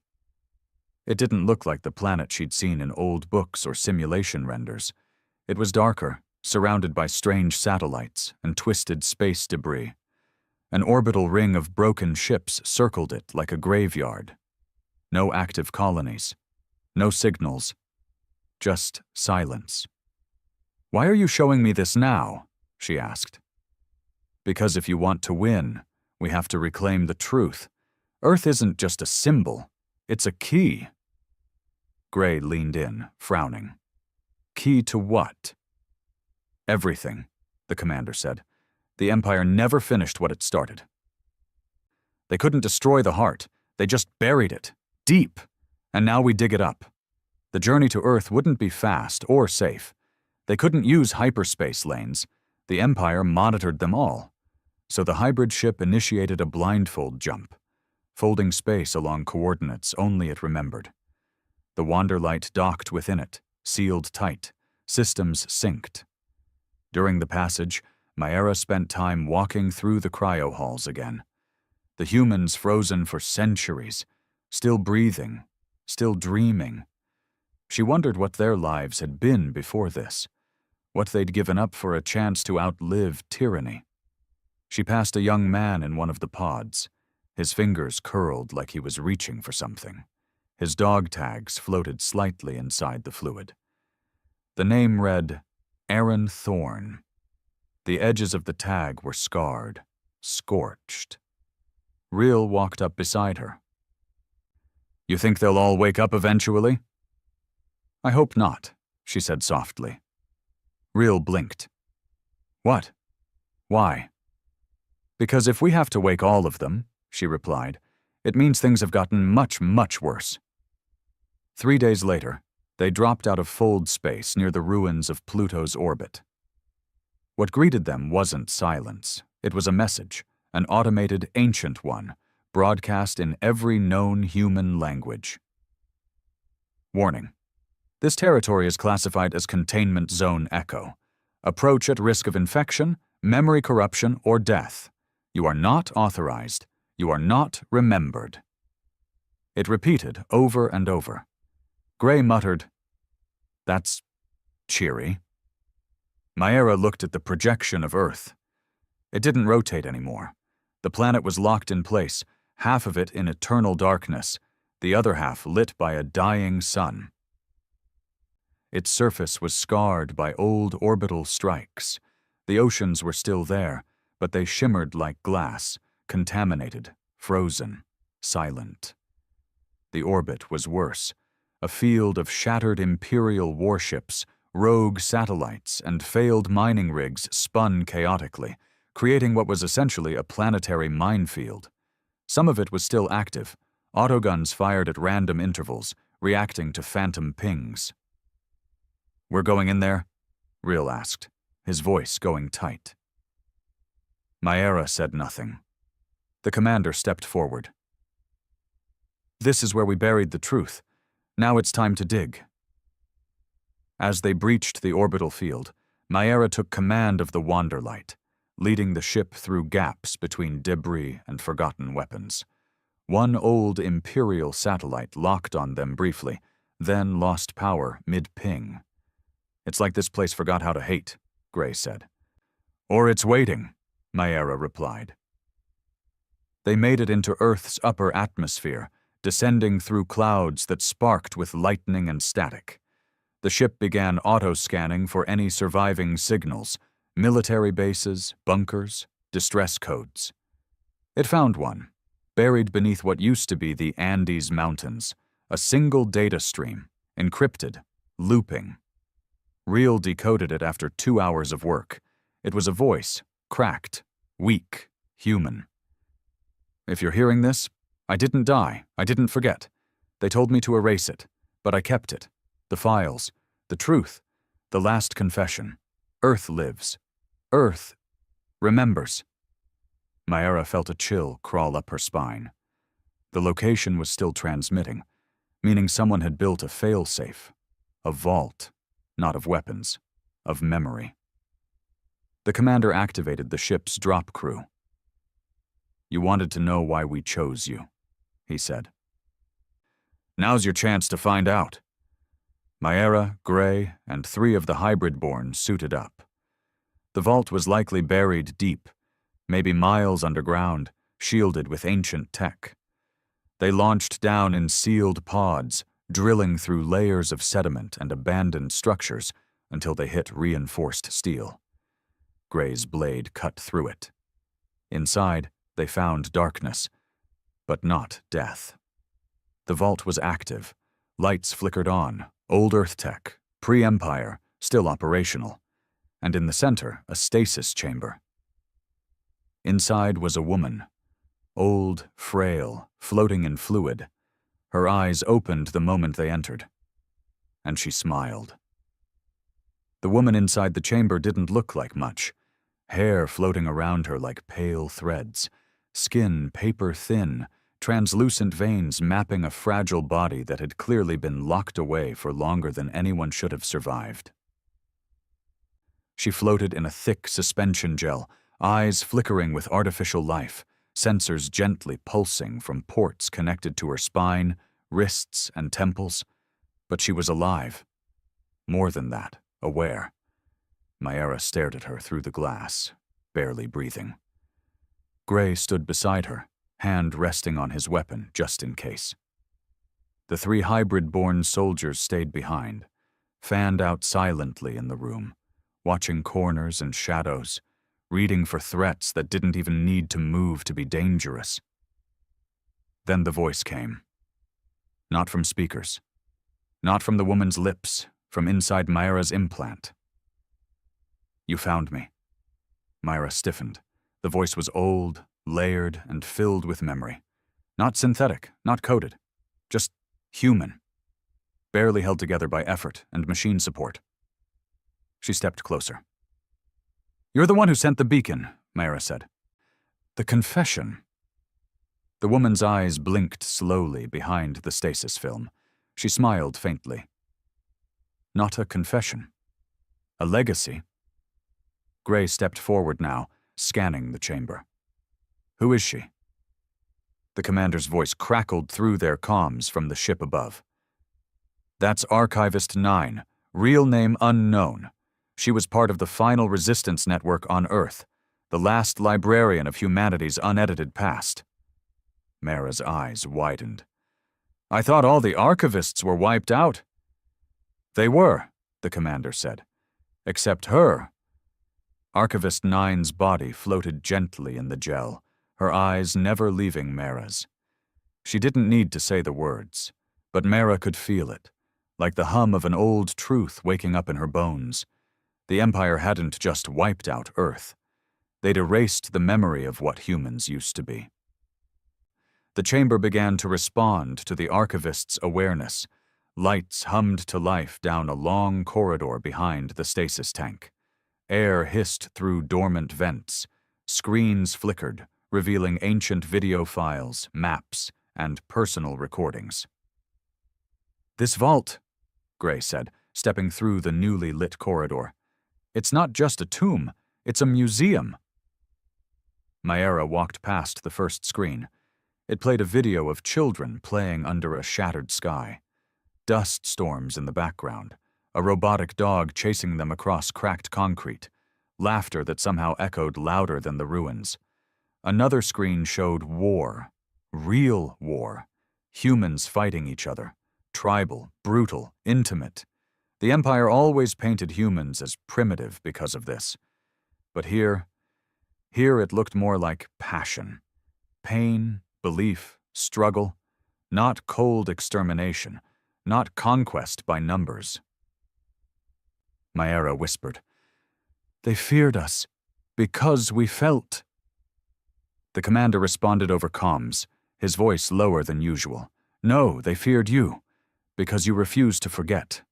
It didn't look like the planet she'd seen in old books or simulation renders. It was darker, surrounded by strange satellites and twisted space debris. An orbital ring of broken ships circled it like a graveyard. No active colonies. No signals. Just silence. "Why are you showing me this now?" she asked. "Because if you want to win, we have to reclaim the truth. Earth isn't just a symbol. It's a key." Gray leaned in, frowning. "Key to what?" "Everything," the commander said. "The Empire never finished what it started. They couldn't destroy the heart. They just buried it, deep. And now we dig it up. The journey to Earth wouldn't be fast or safe. They couldn't use hyperspace lanes. The Empire monitored them all. So the hybrid ship initiated a blindfold jump, folding space along coordinates only it remembered. The Wanderlight docked within it, sealed tight, systems synced. During the passage, Maera spent time walking through the cryo-halls again. The humans frozen for centuries, still breathing, still dreaming. She wondered what their lives had been before this, what they'd given up for a chance to outlive tyranny. She passed a young man in one of the pods. His fingers curled like he was reaching for something. His dog tags floated slightly inside the fluid. The name read, Aaron Thorne. The edges of the tag were scarred, scorched. Real walked up beside her. "You think they'll all wake up eventually?" "I hope not," she said softly. Real blinked. "What? Why?" "Because if we have to wake all of them," she replied, "it means things have gotten much, much worse." 3 days later, they dropped out of fold space near the ruins of Pluto's orbit. What greeted them wasn't silence. It was a message, an automated, ancient one, broadcast in every known human language. Warning. This territory is classified as Containment Zone Echo. Approach at risk of infection, memory corruption, or death. You are not authorized. You are not remembered. It repeated over and over. Gray muttered, "That's cheery." Maera looked at the projection of Earth. It didn't rotate anymore. The planet was locked in place, half of it in eternal darkness, the other half lit by a dying sun. Its surface was scarred by old orbital strikes. The oceans were still there, but they shimmered like glass, contaminated, frozen, silent. The orbit was worse, a field of shattered Imperial warships, rogue satellites, and failed mining rigs spun chaotically, creating what was essentially a planetary minefield. Some of it was still active, autoguns fired at random intervals, reacting to phantom pings. "We're going in there?" Real asked, his voice going tight. Maera said nothing. The commander stepped forward. "This is where we buried the truth. Now it's time to dig." As they breached the orbital field, Maera took command of the Wanderlight, leading the ship through gaps between debris and forgotten weapons. One old Imperial satellite locked on them briefly, then lost power mid-ping. "It's like this place forgot how to hate," Gray said. "Or it's waiting," Maera replied. They made it into Earth's upper atmosphere, descending through clouds that sparked with lightning and static. The ship began auto-scanning for any surviving signals, military bases, bunkers, distress codes. It found one, buried beneath what used to be the Andes Mountains, a single data stream, encrypted, looping. Real decoded it after 2 hours of work. It was a voice, cracked, weak, human. "If you're hearing this, I didn't die, I didn't forget. They told me to erase it, but I kept it. The files, the truth, the last confession. Earth lives. Earth remembers." Maera felt a chill crawl up her spine. The location was still transmitting, meaning someone had built a failsafe, a vault, not of weapons, of memory. The commander activated the ship's drop crew. "You wanted to know why we chose you," he said. "Now's your chance to find out." Maera, Gray, and 3 of the hybrid-born suited up. The vault was likely buried deep, maybe miles underground, shielded with ancient tech. They launched down in sealed pods, drilling through layers of sediment and abandoned structures until they hit reinforced steel. Gray's blade cut through it. Inside, they found darkness, but not death. The vault was active. Lights flickered on, old Earth tech, pre-Empire, still operational. And in the center, a stasis chamber. Inside was a woman, old, frail, floating in fluid. Her eyes opened the moment they entered, and she smiled. The woman inside the chamber didn't look like much, hair floating around her like pale threads, skin paper-thin, translucent veins mapping a fragile body that had clearly been locked away for longer than anyone should have survived. She floated in a thick suspension gel, eyes flickering with artificial life, sensors gently pulsing from ports connected to her spine, wrists, and temples. But she was alive. More than that, aware. Mayra stared at her through the glass, barely breathing. Gray stood beside her, hand resting on his weapon just in case. The 3 hybrid-born soldiers stayed behind, fanned out silently in the room, watching corners and shadows, reading for threats that didn't even need to move to be dangerous. Then the voice came. Not from speakers. Not from the woman's lips, from inside Mayra's implant. "You found me." Mayra stiffened. The voice was old, layered, and filled with memory. Not synthetic, not coded. Just human. Barely held together by effort and machine support. She stepped closer. "You're the one who sent the beacon," Mayra said. "The confession." The woman's eyes blinked slowly behind the stasis film. She smiled faintly. "Not a confession. A legacy." Gray stepped forward now, scanning the chamber. "Who is she?" The commander's voice crackled through their comms from the ship above. "That's Archivist 9, real name unknown. She was part of the final resistance network on Earth, the last librarian of humanity's unedited past." Mayra's eyes widened. "I thought all the archivists were wiped out." "They were," the commander said. "Except her." Archivist 9's body floated gently in the gel, her eyes never leaving Mayra's. She didn't need to say the words, but Mayra could feel it, like the hum of an old truth waking up in her bones. The Empire hadn't just wiped out Earth. They'd erased the memory of what humans used to be. The chamber began to respond to the archivist's awareness. Lights hummed to life down a long corridor behind the stasis tank. Air hissed through dormant vents. Screens flickered, revealing ancient video files, maps, and personal recordings. "This vault," Gray said, stepping through the newly lit corridor. "It's not just a tomb, it's a museum." Mayra walked past the first screen. It played a video of children playing under a shattered sky. Dust storms in the background, a robotic dog chasing them across cracked concrete, laughter that somehow echoed louder than the ruins. Another screen showed war, real war, humans fighting each other, tribal, brutal, intimate. The Empire always painted humans as primitive because of this. But here it looked more like passion. Pain, belief, struggle, not cold extermination, not conquest by numbers. Mayra whispered, "They feared us, because we felt." The commander responded over comms, his voice lower than usual. "No, they feared you, because you refused to forget."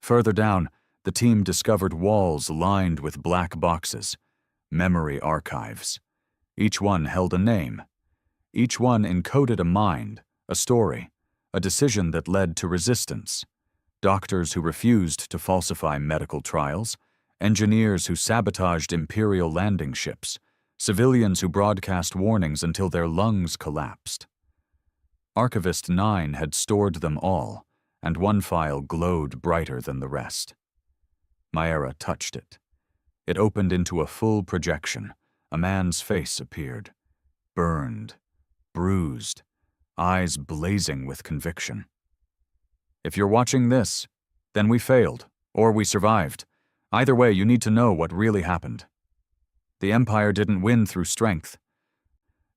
Further down, the team discovered walls lined with black boxes, memory archives. Each one held a name. Each one encoded a mind, a story, a decision that led to resistance. Doctors who refused to falsify medical trials, engineers who sabotaged Imperial landing ships, civilians who broadcast warnings until their lungs collapsed. Archivist 9 had stored them all, and one file glowed brighter than the rest. Mayra touched it. It opened into a full projection. A man's face appeared, burned, bruised, eyes blazing with conviction. "If you're watching this, then we failed, or we survived. Either way, you need to know what really happened. The Empire didn't win through strength.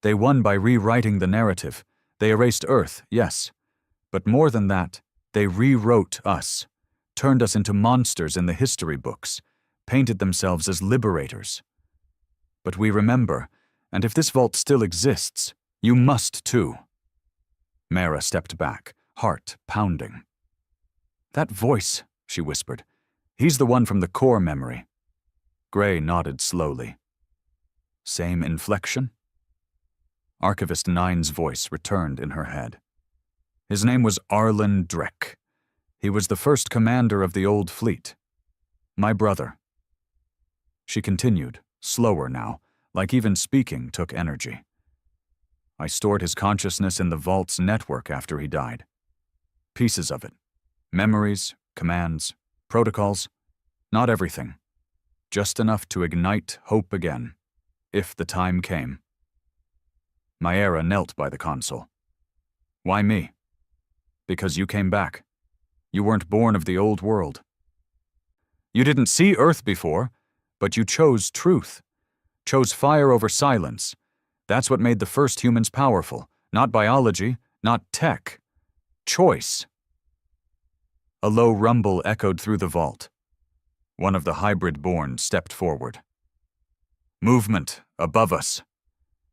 They won by rewriting the narrative. They erased Earth, yes. But more than that, they rewrote us, turned us into monsters in the history books, painted themselves as liberators. But we remember, and if this vault still exists, you must too." Mayra stepped back, heart pounding. "That voice," she whispered. "He's the one from the core memory." Gray nodded slowly. "Same inflection?" Archivist Nine's voice returned in her head. His name was Arlen Drek. He was the first commander of the old fleet. My brother. She continued, slower now, like even speaking took energy. I stored his consciousness in the vault's network after he died. Pieces of it. Memories, commands, protocols. Not everything. Just enough to ignite hope again, if the time came. Maera knelt by the console. Why me? Because you came back. You weren't born of the old world. You didn't see Earth before, but you chose truth. Chose fire over silence. That's what made the first humans powerful. Not biology, not tech. Choice. A low rumble echoed through the vault. One of the hybrid-born stepped forward. Movement, above us.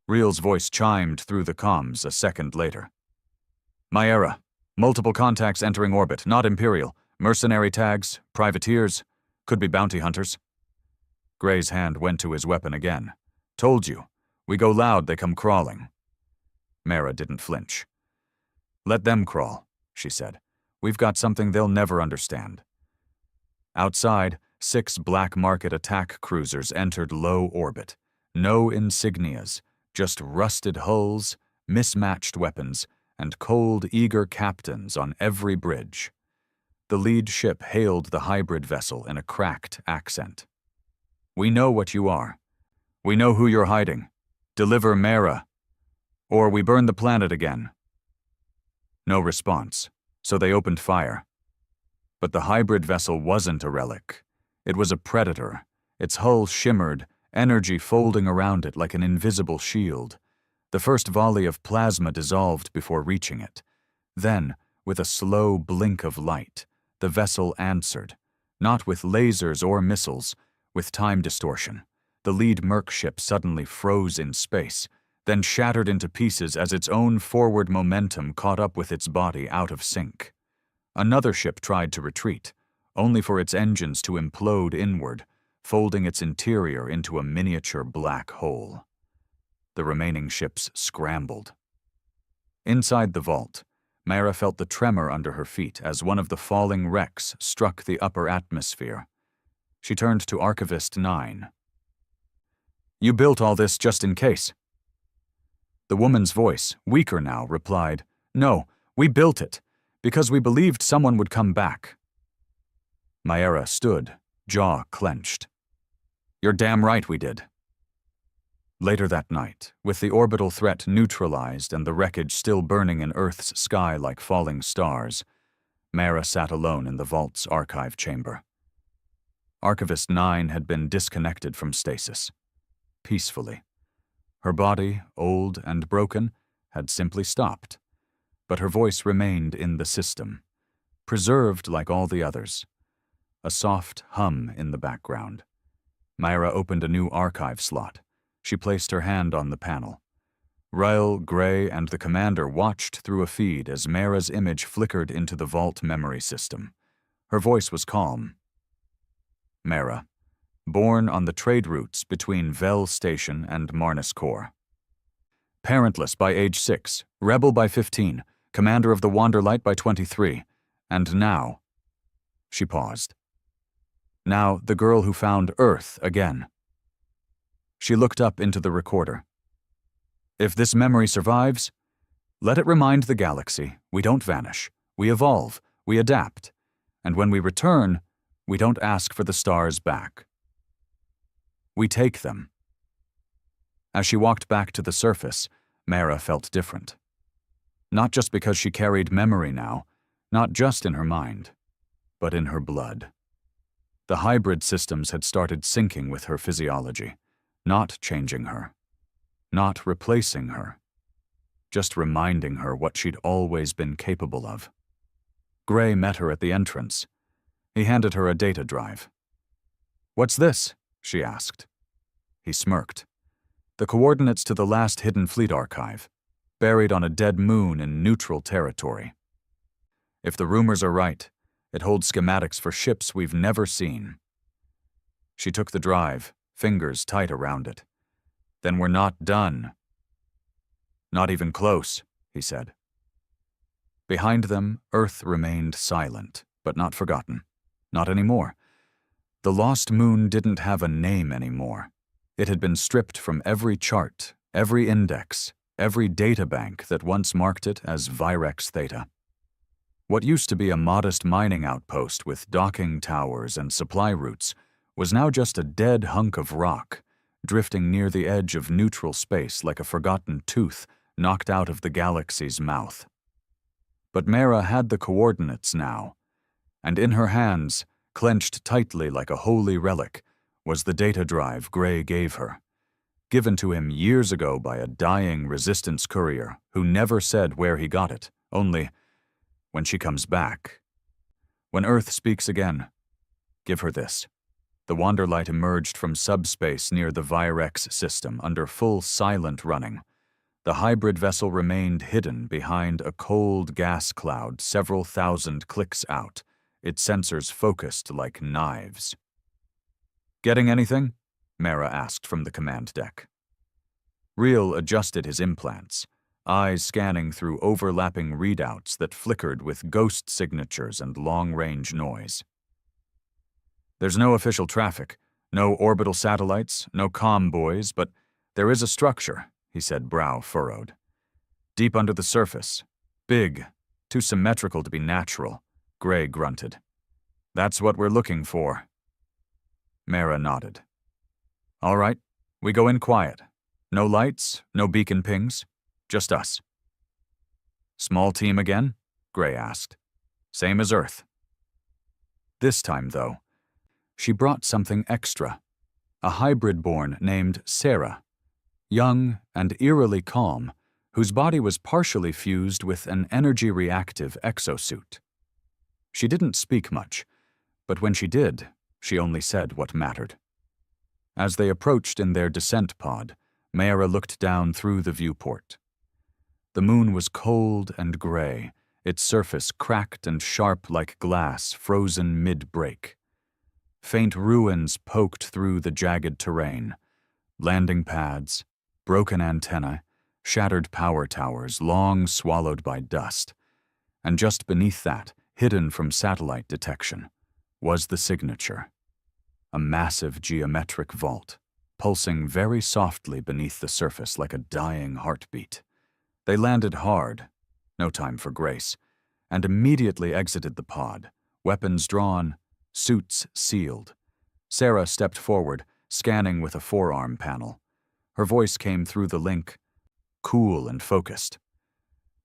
Real's voice chimed through the comms a second later. Maera, multiple contacts entering orbit, not Imperial. Mercenary tags, privateers, could be bounty hunters. Gray's hand went to his weapon again. Told you. We go loud, they come crawling. Maera didn't flinch. Let them crawl, she said. We've got something they'll never understand. Outside, 6 black market attack cruisers entered low orbit. No insignias, just rusted hulls, mismatched weapons, and cold, eager captains on every bridge. The lead ship hailed the hybrid vessel in a cracked accent. We know what you are. We know who you're hiding. Deliver Maera, or we burn the planet again. No response, so they opened fire. But the hybrid vessel wasn't a relic. It was a predator. Its hull shimmered, energy folding around it like an invisible shield. The first volley of plasma dissolved before reaching it. Then, with a slow blink of light, the vessel answered, not with lasers or missiles, with time distortion. The lead merc ship suddenly froze in space, then shattered into pieces as its own forward momentum caught up with its body out of sync. Another ship tried to retreat, only for its engines to implode inward, folding its interior into a miniature black hole. The remaining ships scrambled. Inside the vault, Maera felt the tremor under her feet as one of the falling wrecks struck the upper atmosphere. She turned to Archivist 9. You built all this just in case. The woman's voice, weaker now, replied, No, we built it, because we believed someone would come back. Maera stood, jaw clenched. You're damn right we did. Later that night, with the orbital threat neutralized and the wreckage still burning in Earth's sky like falling stars, Maera sat alone in the vault's archive chamber. Archivist 9 had been disconnected from stasis. Peacefully. Her body, old and broken, had simply stopped, but her voice remained in the system, preserved like all the others. A soft hum in the background. Maera opened a new archive slot. She placed her hand on the panel. Rael, Gray, and the commander watched through a feed as Maera's image flickered into the vault memory system. Her voice was calm. Maera, born on the trade routes between Vel Station and Marnus Core. Parentless by age 6, rebel by 15, commander of the Wanderlight by 23, and now... She paused. Now the girl who found Earth again. She looked up into the recorder. If this memory survives, let it remind the galaxy we don't vanish, we evolve, we adapt, and when we return, we don't ask for the stars back. We take them. As she walked back to the surface, Maera felt different. Not just because she carried memory now, not just in her mind, but in her blood. The hybrid systems had started syncing with her physiology, not changing her, not replacing her, just reminding her what she'd always been capable of. Gray met her at the entrance. He handed her a data drive. "What's this?" she asked. He smirked. The coordinates to the last hidden fleet archive, buried on a dead moon in neutral territory. If the rumors are right, it holds schematics for ships we've never seen. She took the drive, fingers tight around it. Then we're not done. Not even close, he said. Behind them, Earth remained silent, but not forgotten. Not anymore. The lost moon didn't have a name anymore. It had been stripped from every chart, every index, every databank that once marked it as Virex Theta. What used to be a modest mining outpost with docking towers and supply routes was now just a dead hunk of rock, drifting near the edge of neutral space like a forgotten tooth knocked out of the galaxy's mouth. But Mara had the coordinates now, and in her hands, clenched tightly like a holy relic, was the data drive Gray gave her, given to him years ago by a dying resistance courier who never said where he got it, only, when she comes back. When Earth speaks again, give her this. The Wanderlight emerged from subspace near the Virex system under full silent running. The hybrid vessel remained hidden behind a cold gas cloud several thousand clicks out, its sensors focused like knives. Getting anything? Mara asked from the command deck. Reel adjusted his implants, eyes scanning through overlapping readouts that flickered with ghost signatures and long-range noise. There's no official traffic, no orbital satellites, no comm buoys, but there is a structure, he said, brow furrowed. Deep under the surface. Big. Too symmetrical to be natural, Gray grunted. That's what we're looking for. Mara nodded. All right, we go in quiet. No lights, no beacon pings, just us. Small team again? Gray asked. Same as Earth. This time, though, she brought something extra. A hybrid-born named Sarah. Young and eerily calm, whose body was partially fused with an energy-reactive exosuit. She didn't speak much, but when she did, she only said what mattered. As they approached in their descent pod, Mara looked down through the viewport. The moon was cold and gray, its surface cracked and sharp like glass frozen mid-break. Faint ruins poked through the jagged terrain. Landing pads, broken antennae, shattered power towers long swallowed by dust. And just beneath that, hidden from satellite detection, was the signature. A massive geometric vault, pulsing very softly beneath the surface like a dying heartbeat. They landed hard, no time for grace, and immediately exited the pod, weapons drawn, suits sealed. Sarah stepped forward, scanning with a forearm panel. Her voice came through the link, cool and focused.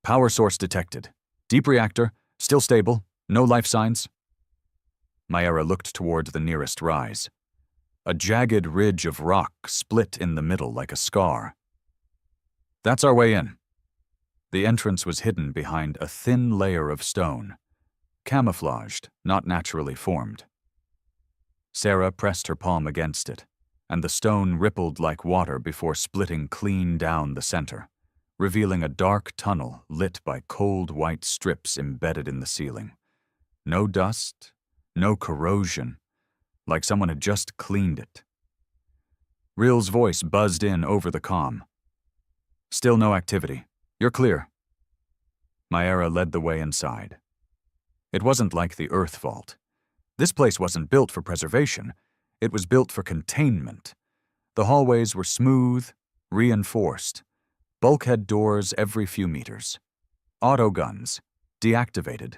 Power source detected. Deep reactor, still stable, no life signs. Mara looked toward the nearest rise. A jagged ridge of rock split in the middle like a scar. That's our way in. The entrance was hidden behind a thin layer of stone, camouflaged, not naturally formed. Sarah pressed her palm against it, and the stone rippled like water before splitting clean down the center, revealing a dark tunnel lit by cold white strips embedded in the ceiling. No dust, no corrosion, like someone had just cleaned it. Reel's voice buzzed in over the comm. Still no activity. You're clear. Mara led the way inside. It wasn't like the Earth Vault. This place wasn't built for preservation. It was built for containment. The hallways were smooth, reinforced. Bulkhead doors every few meters. Autoguns, deactivated,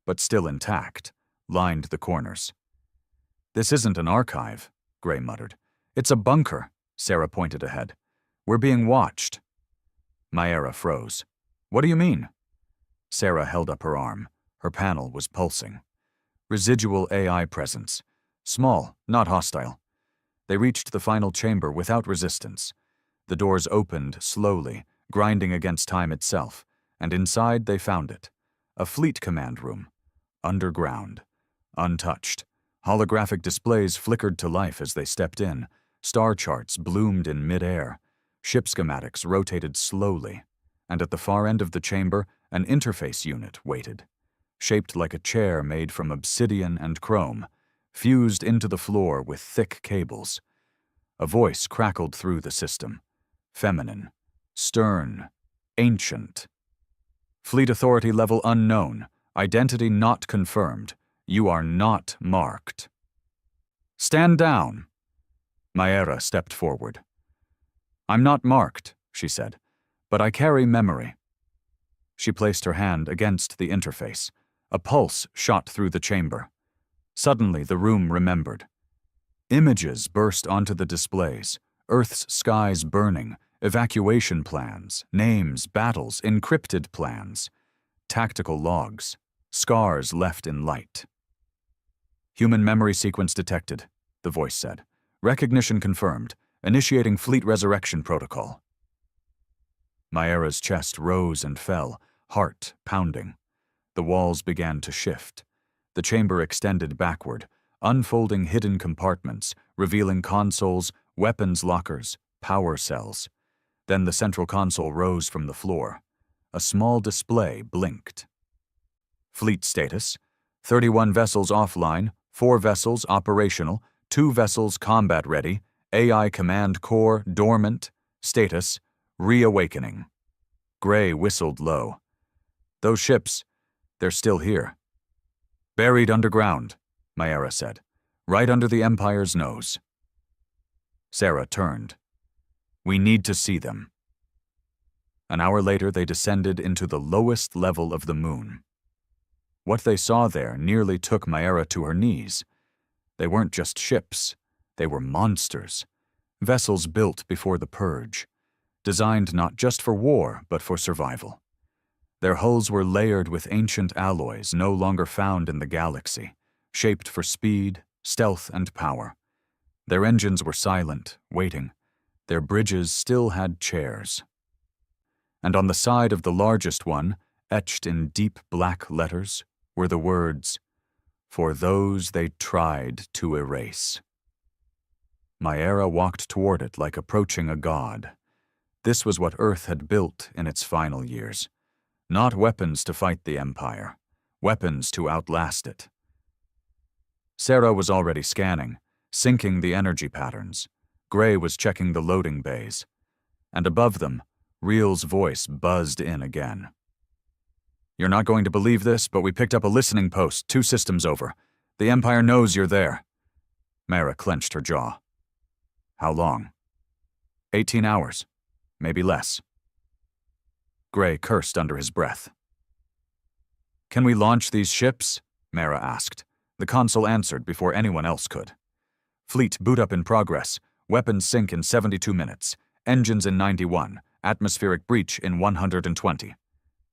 but still intact, lined the corners. This isn't an archive, Gray muttered. It's a bunker, Sarah pointed ahead. We're being watched. Mara froze. What do you mean? Sarah held up her arm. Her panel was pulsing. Residual AI presence. Small, not hostile. They reached the final chamber without resistance. The doors opened slowly, grinding against time itself, and inside they found it. A fleet command room. Underground. Untouched. Holographic displays flickered to life as they stepped in. Star charts bloomed in midair. Ship schematics rotated slowly. And at the far end of the chamber, an interface unit waited. Shaped like a chair made from obsidian and chrome, fused into the floor with thick cables. A voice crackled through the system. Feminine. stern, ancient. Fleet authority level unknown, identity not confirmed. You are not marked. Stand down. Maera stepped forward. I'm not marked, she said, but I carry memory. She placed her hand against the interface. A pulse shot through the chamber. Suddenly, the room remembered. Images burst onto the displays, Earth's skies burning, evacuation plans, names, battles, encrypted plans, tactical logs, scars left in light. Human memory sequence detected, the voice said. Recognition confirmed. Initiating fleet resurrection protocol. Maera's chest rose and fell, heart pounding. The walls began to shift. The chamber extended backward, unfolding hidden compartments, revealing consoles, weapons lockers, power cells. Then the central console rose from the floor. A small display blinked. Fleet status: 31 vessels offline, 4 vessels operational, 2 vessels combat ready, AI command core dormant, status: reawakening. Gray whistled low. Those ships, they're still here. Buried underground, Maera said, right under the Empire's nose. Sarah turned. We need to see them. An hour later, they descended into the lowest level of the moon. What they saw there nearly took Maera to her knees. They weren't just ships. They were monsters. Vessels built before the Purge. Designed not just for war, but for survival. Their hulls were layered with ancient alloys no longer found in the galaxy, shaped for speed, stealth, and power. Their engines were silent, waiting. Their bridges still had chairs. And on the side of the largest one, etched in deep black letters, were the words, "For those they tried to erase." Maera walked toward it like approaching a god. This was what Earth had built in its final years. Not weapons to fight the Empire, weapons to outlast it. Sarah was already scanning, syncing the energy patterns. Gray was checking the loading bays. And above them, Reel's voice buzzed in again. You're not going to believe this, but we picked up a listening post 2 systems over. The Empire knows you're there. Maera clenched her jaw. How long? 18 hours. Maybe less. Gray cursed under his breath. Can we launch these ships? Maera asked. The console answered before anyone else could. Fleet boot up in progress. Weapons sink in 72 minutes. Engines in 91. Atmospheric breach in 120.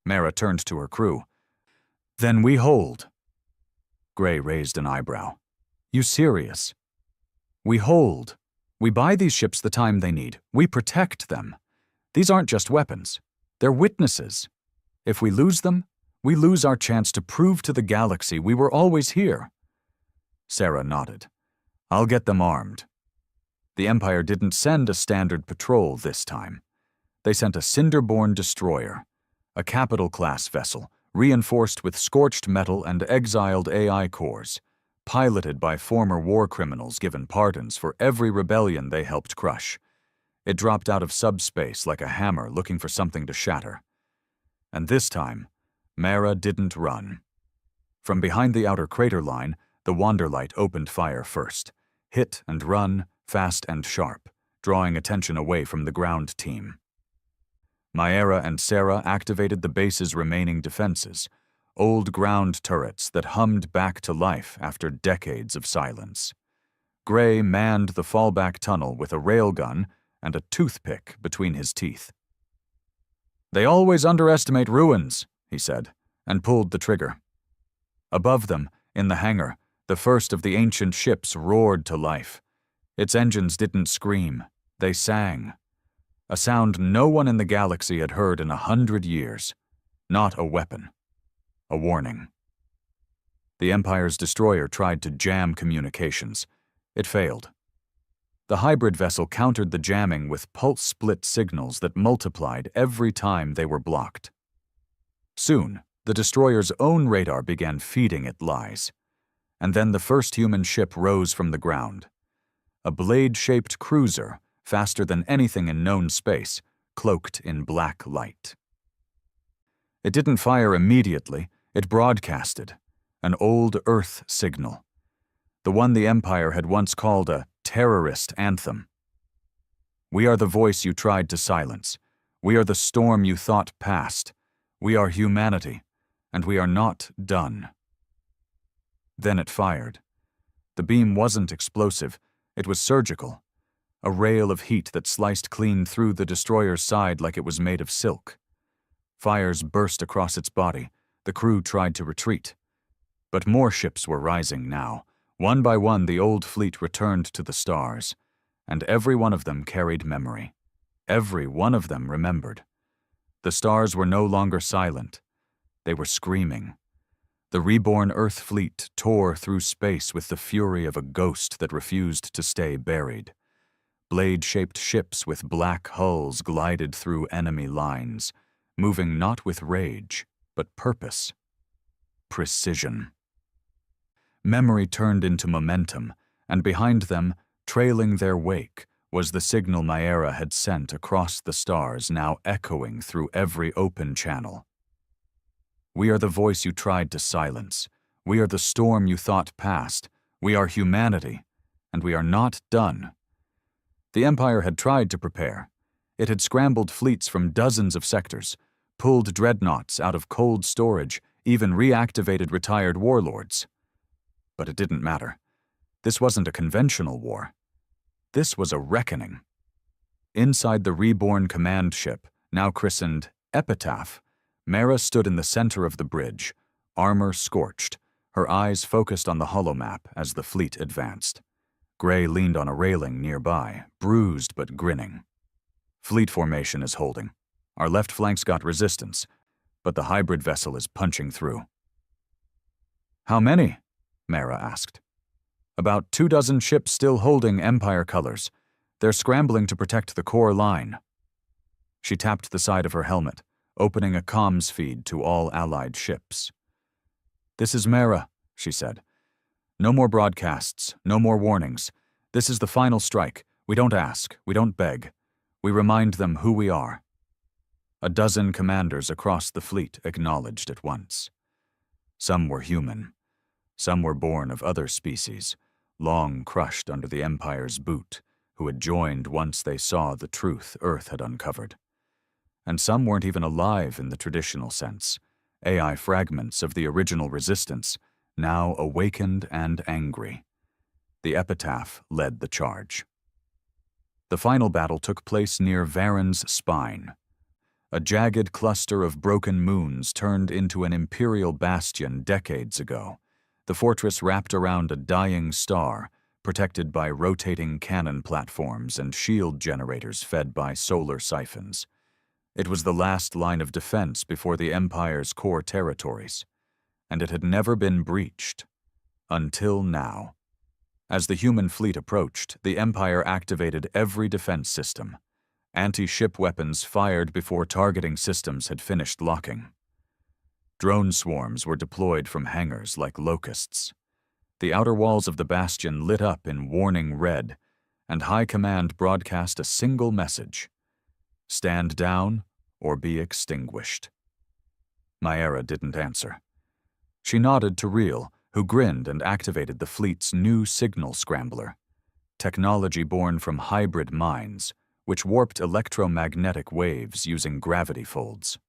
Maera turned to her crew. Then we hold. Gray raised an eyebrow. You serious? We hold. We buy these ships the time they need. We protect them. These aren't just weapons. They're witnesses. If we lose them, we lose our chance to prove to the galaxy we were always here. Sarah nodded. I'll get them armed. The Empire didn't send a standard patrol this time. They sent a Cinderborn destroyer, a capital-class vessel, reinforced with scorched metal and exiled AI cores, piloted by former war criminals given pardons for every rebellion they helped crush. It dropped out of subspace like a hammer looking for something to shatter. And this time, Maera didn't run. From behind the outer crater line, the Wanderlight opened fire first. Hit and run, fast and sharp, drawing attention away from the ground team. Maera and Sarah activated the base's remaining defenses, old ground turrets that hummed back to life after decades of silence. Gray manned the fallback tunnel with a railgun and a toothpick between his teeth. They always underestimate ruins, he said, and pulled the trigger. Above them, in the hangar, the first of the ancient ships roared to life. Its engines didn't scream, they sang. A sound no one in the galaxy had heard in 100 years. Not a weapon. A warning. The Empire's destroyer tried to jam communications. It failed. The hybrid vessel countered the jamming with pulse-split signals that multiplied every time they were blocked. Soon, the destroyer's own radar began feeding it lies. And then the first human ship rose from the ground. A blade-shaped cruiser, faster than anything in known space, cloaked in black light. It didn't fire immediately, it broadcasted, an old Earth signal, the one the Empire had once called a terrorist anthem. We are the voice you tried to silence. We are the storm you thought passed. We are humanity, and we are not done. Then it fired. The beam wasn't explosive, it was surgical, a rail of heat that sliced clean through the destroyer's side like it was made of silk. Fires burst across its body. The crew tried to retreat. But more ships were rising now. One by one, the old fleet returned to the stars, and every one of them carried memory. Every one of them remembered. The stars were no longer silent. They were screaming. The reborn Earth fleet tore through space with the fury of a ghost that refused to stay buried. Blade-shaped ships with black hulls glided through enemy lines, moving not with rage, but purpose. Precision. Memory turned into momentum, and behind them, trailing their wake, was the signal Maera had sent across the stars, now echoing through every open channel. We are the voice you tried to silence. We are the storm you thought passed. We are humanity, and we are not done. The Empire had tried to prepare. It had scrambled fleets from dozens of sectors, pulled dreadnoughts out of cold storage, even reactivated retired warlords. But it didn't matter. This wasn't a conventional war. This was a reckoning. Inside the reborn command ship, now christened Epitaph, Mara stood in the center of the bridge, armor scorched, her eyes focused on the holomap as the fleet advanced. Gray leaned on a railing nearby, bruised but grinning. Fleet formation is holding. Our left flank's got resistance, but the hybrid vessel is punching through. How many? Mara asked. About 24 ships still holding Empire colors. They're scrambling to protect the core line. She tapped the side of her helmet, opening a comms feed to all Allied ships. This is Mara, she said. No more broadcasts, no more warnings. This is the final strike. We don't ask, we don't beg. We remind them who we are. A dozen commanders across the fleet acknowledged at once. Some were human. Some were born of other species, long crushed under the Empire's boot, who had joined once they saw the truth Earth had uncovered. And some weren't even alive in the traditional sense, AI fragments of the original resistance, now awakened and angry. The Epitaph led the charge. The final battle took place near Varen's spine. A jagged cluster of broken moons turned into an imperial bastion decades ago, the fortress wrapped around a dying star, protected by rotating cannon platforms and shield generators fed by solar siphons. It was the last line of defense before the Empire's core territories, and it had never been breached. Until now. As the human fleet approached, the Empire activated every defense system. Anti-ship weapons fired before targeting systems had finished locking. Drone swarms were deployed from hangars like locusts. The outer walls of the bastion lit up in warning red, and High Command broadcast a single message: stand down or be extinguished. Maera didn't answer. She nodded to Reel, who grinned and activated the fleet's new signal scrambler, technology born from hybrid minds, which warped electromagnetic waves using gravity folds.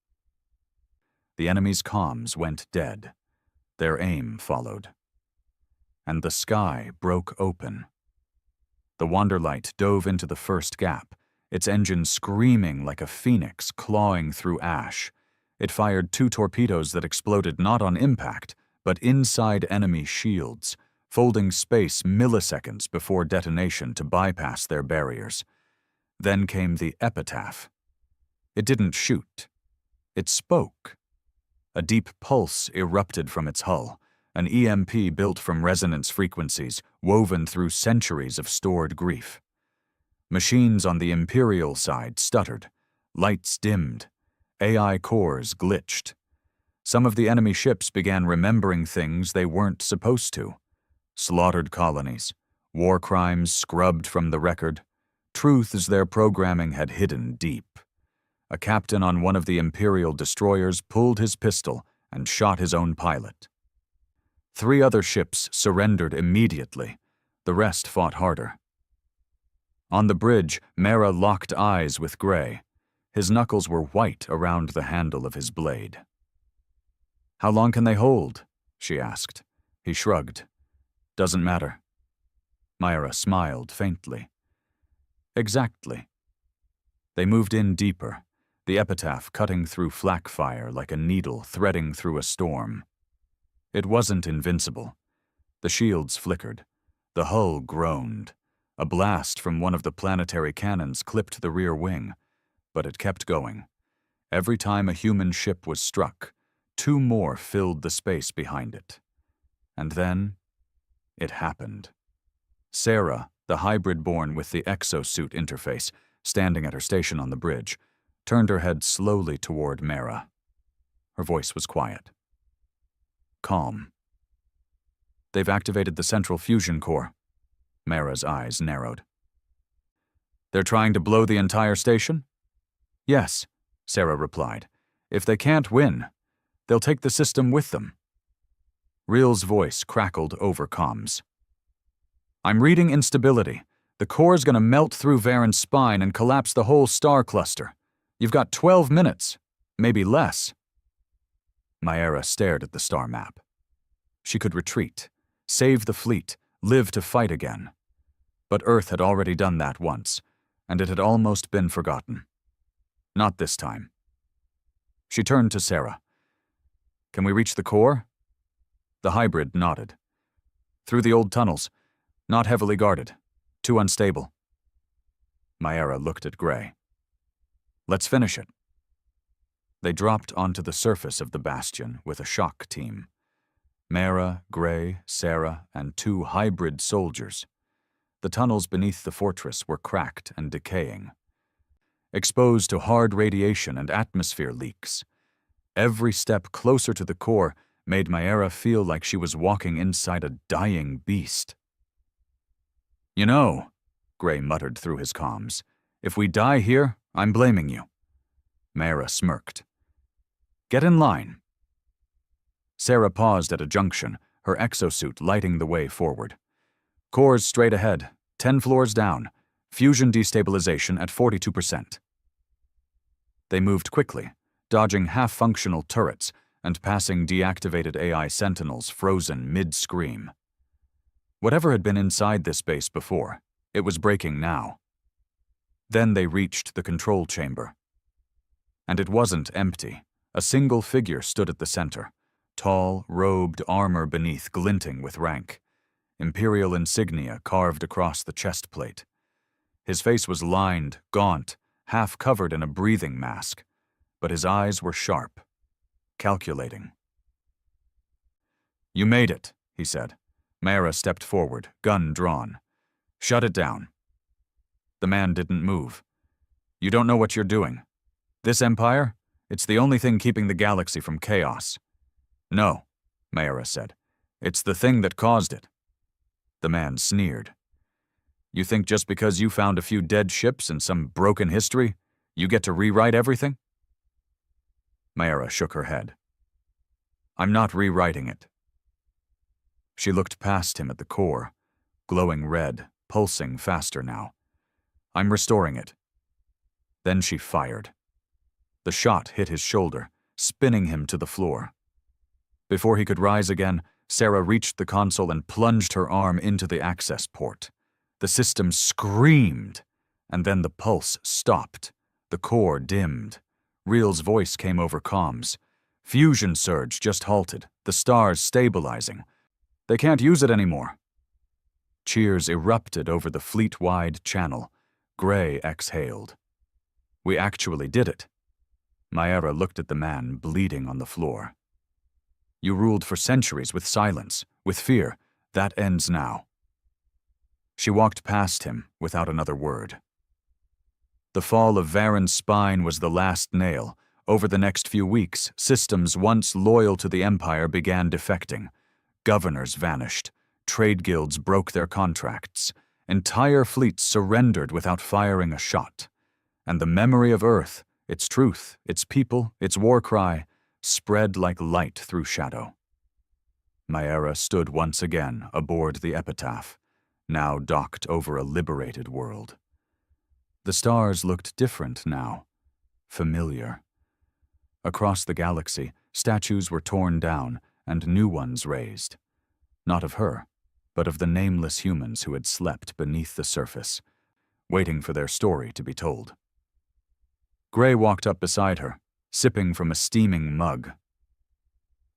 The enemy's comms went dead. Their aim followed. And the sky broke open. The Wanderlight dove into the first gap, its engine screaming like a phoenix clawing through ash. It fired 2 torpedoes that exploded not on impact, but inside enemy shields, folding space milliseconds before detonation to bypass their barriers. Then came the Epitaph. It didn't shoot. It spoke. A deep pulse erupted from its hull, an EMP built from resonance frequencies woven through centuries of stored grief. Machines on the Imperial side stuttered, lights dimmed, AI cores glitched. Some of the enemy ships began remembering things they weren't supposed to. Slaughtered colonies, war crimes scrubbed from the record, truths their programming had hidden deep. A captain on one of the Imperial destroyers pulled his pistol and shot his own pilot. 3 other ships surrendered immediately. The rest fought harder. On the bridge, Mara locked eyes with Gray. His knuckles were white around the handle of his blade. "How long can they hold?" she asked. He shrugged. "Doesn't matter." Myra smiled faintly. "Exactly." They moved in deeper, the epitaph cutting through flak fire like a needle threading through a storm. It wasn't invincible. The shields flickered. The hull groaned. A blast from one of the planetary cannons clipped the rear wing, but it kept going. Every time a human ship was struck, 2 more filled the space behind it. And then, it happened. Sarah, the hybrid born with the exosuit interface, standing at her station on the bridge, turned her head slowly toward Mara. Her voice was quiet. Calm. "They've activated the central fusion core." Mara's eyes narrowed. "They're trying to blow the entire station?" "Yes," Sarah replied. "If they can't win, they'll take the system with them." Real's voice crackled over comms. "I'm reading instability. The core's gonna melt through Varen's spine and collapse the whole star cluster. You've got 12 minutes, maybe less." Myra stared at the star map. She could retreat, save the fleet, live to fight again. But Earth had already done that once, and it had almost been forgotten. Not this time. She turned to Sarah. "Can we reach the core?" The hybrid nodded. "Through the old tunnels. Not heavily guarded. Too unstable." Myra looked at Gray. "Let's finish it." They dropped onto the surface of the bastion with a shock team. Mara, Gray, Sarah, and 2 hybrid soldiers. The tunnels beneath the fortress were cracked and decaying, exposed to hard radiation and atmosphere leaks. Every step closer to the core made Myra feel like she was walking inside a dying beast. "You know," Gray muttered through his comms, "if we die here, I'm blaming you." Myra smirked. "Get in line." Sarah paused at a junction, her exosuit lighting the way forward. "Cores straight ahead, 10 floors down. Fusion destabilization at 42%. They moved quickly, dodging half-functional turrets and passing deactivated AI sentinels frozen mid-scream. Whatever had been inside this base before, it was breaking now. Then they reached the control chamber. And it wasn't empty. A single figure stood at the center, tall, robed armor beneath glinting with rank, Imperial insignia carved across the chest plate. His face was lined, gaunt, half covered in a breathing mask, but his eyes were sharp, calculating. "You made it," he said. Myra stepped forward, gun drawn. "Shut it down." The man didn't move. "You don't know what you're doing. This empire, it's the only thing keeping the galaxy from chaos." "No," Myra said. "It's the thing that caused it." The man sneered. "You think just because you found a few dead ships and some broken history, you get to rewrite everything?" Myra shook her head. "I'm not rewriting it." She looked past him at the core, glowing red, pulsing faster now. "I'm restoring it." Then she fired. The shot hit his shoulder, spinning him to the floor. Before he could rise again, Sarah reached the console and plunged her arm into the access port. The system screamed, and then the pulse stopped. The core dimmed. Real's voice came over comms. "Fusion surge just halted. The star's stabilizing. They can't use it anymore." Cheers erupted over the fleet-wide channel. Gray exhaled. "We actually did it." Myra looked at the man bleeding on the floor. "You ruled for centuries with silence, with fear. That ends now." She walked past him without another word. The fall of Varen's spine was the last nail. Over the next few weeks, systems once loyal to the Empire began defecting. Governors vanished. Trade guilds broke their contracts. Entire fleets surrendered without firing a shot. And the memory of Earth, its truth, its people, its war cry, spread like light through shadow. Maera stood once again aboard the epitaph, now docked over a liberated world. The stars looked different now, familiar. Across the galaxy, statues were torn down and new ones raised. Not of her, but of the nameless humans who had slept beneath the surface, waiting for their story to be told. Gray walked up beside her, sipping from a steaming mug.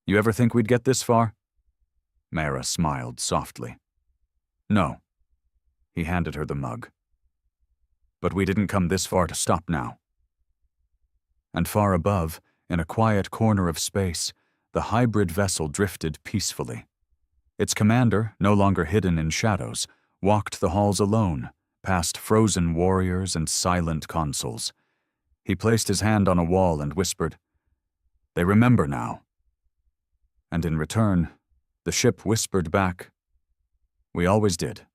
"You ever think we'd get this far?" Maera smiled softly. "No." He handed her the mug. "But we didn't come this far to stop now." And far above, in a quiet corner of space, the hybrid vessel drifted peacefully. Its commander, no longer hidden in shadows, walked the halls alone, past frozen warriors and silent consuls. He placed his hand on a wall and whispered, "They remember now." And in return, the ship whispered back, "We always did."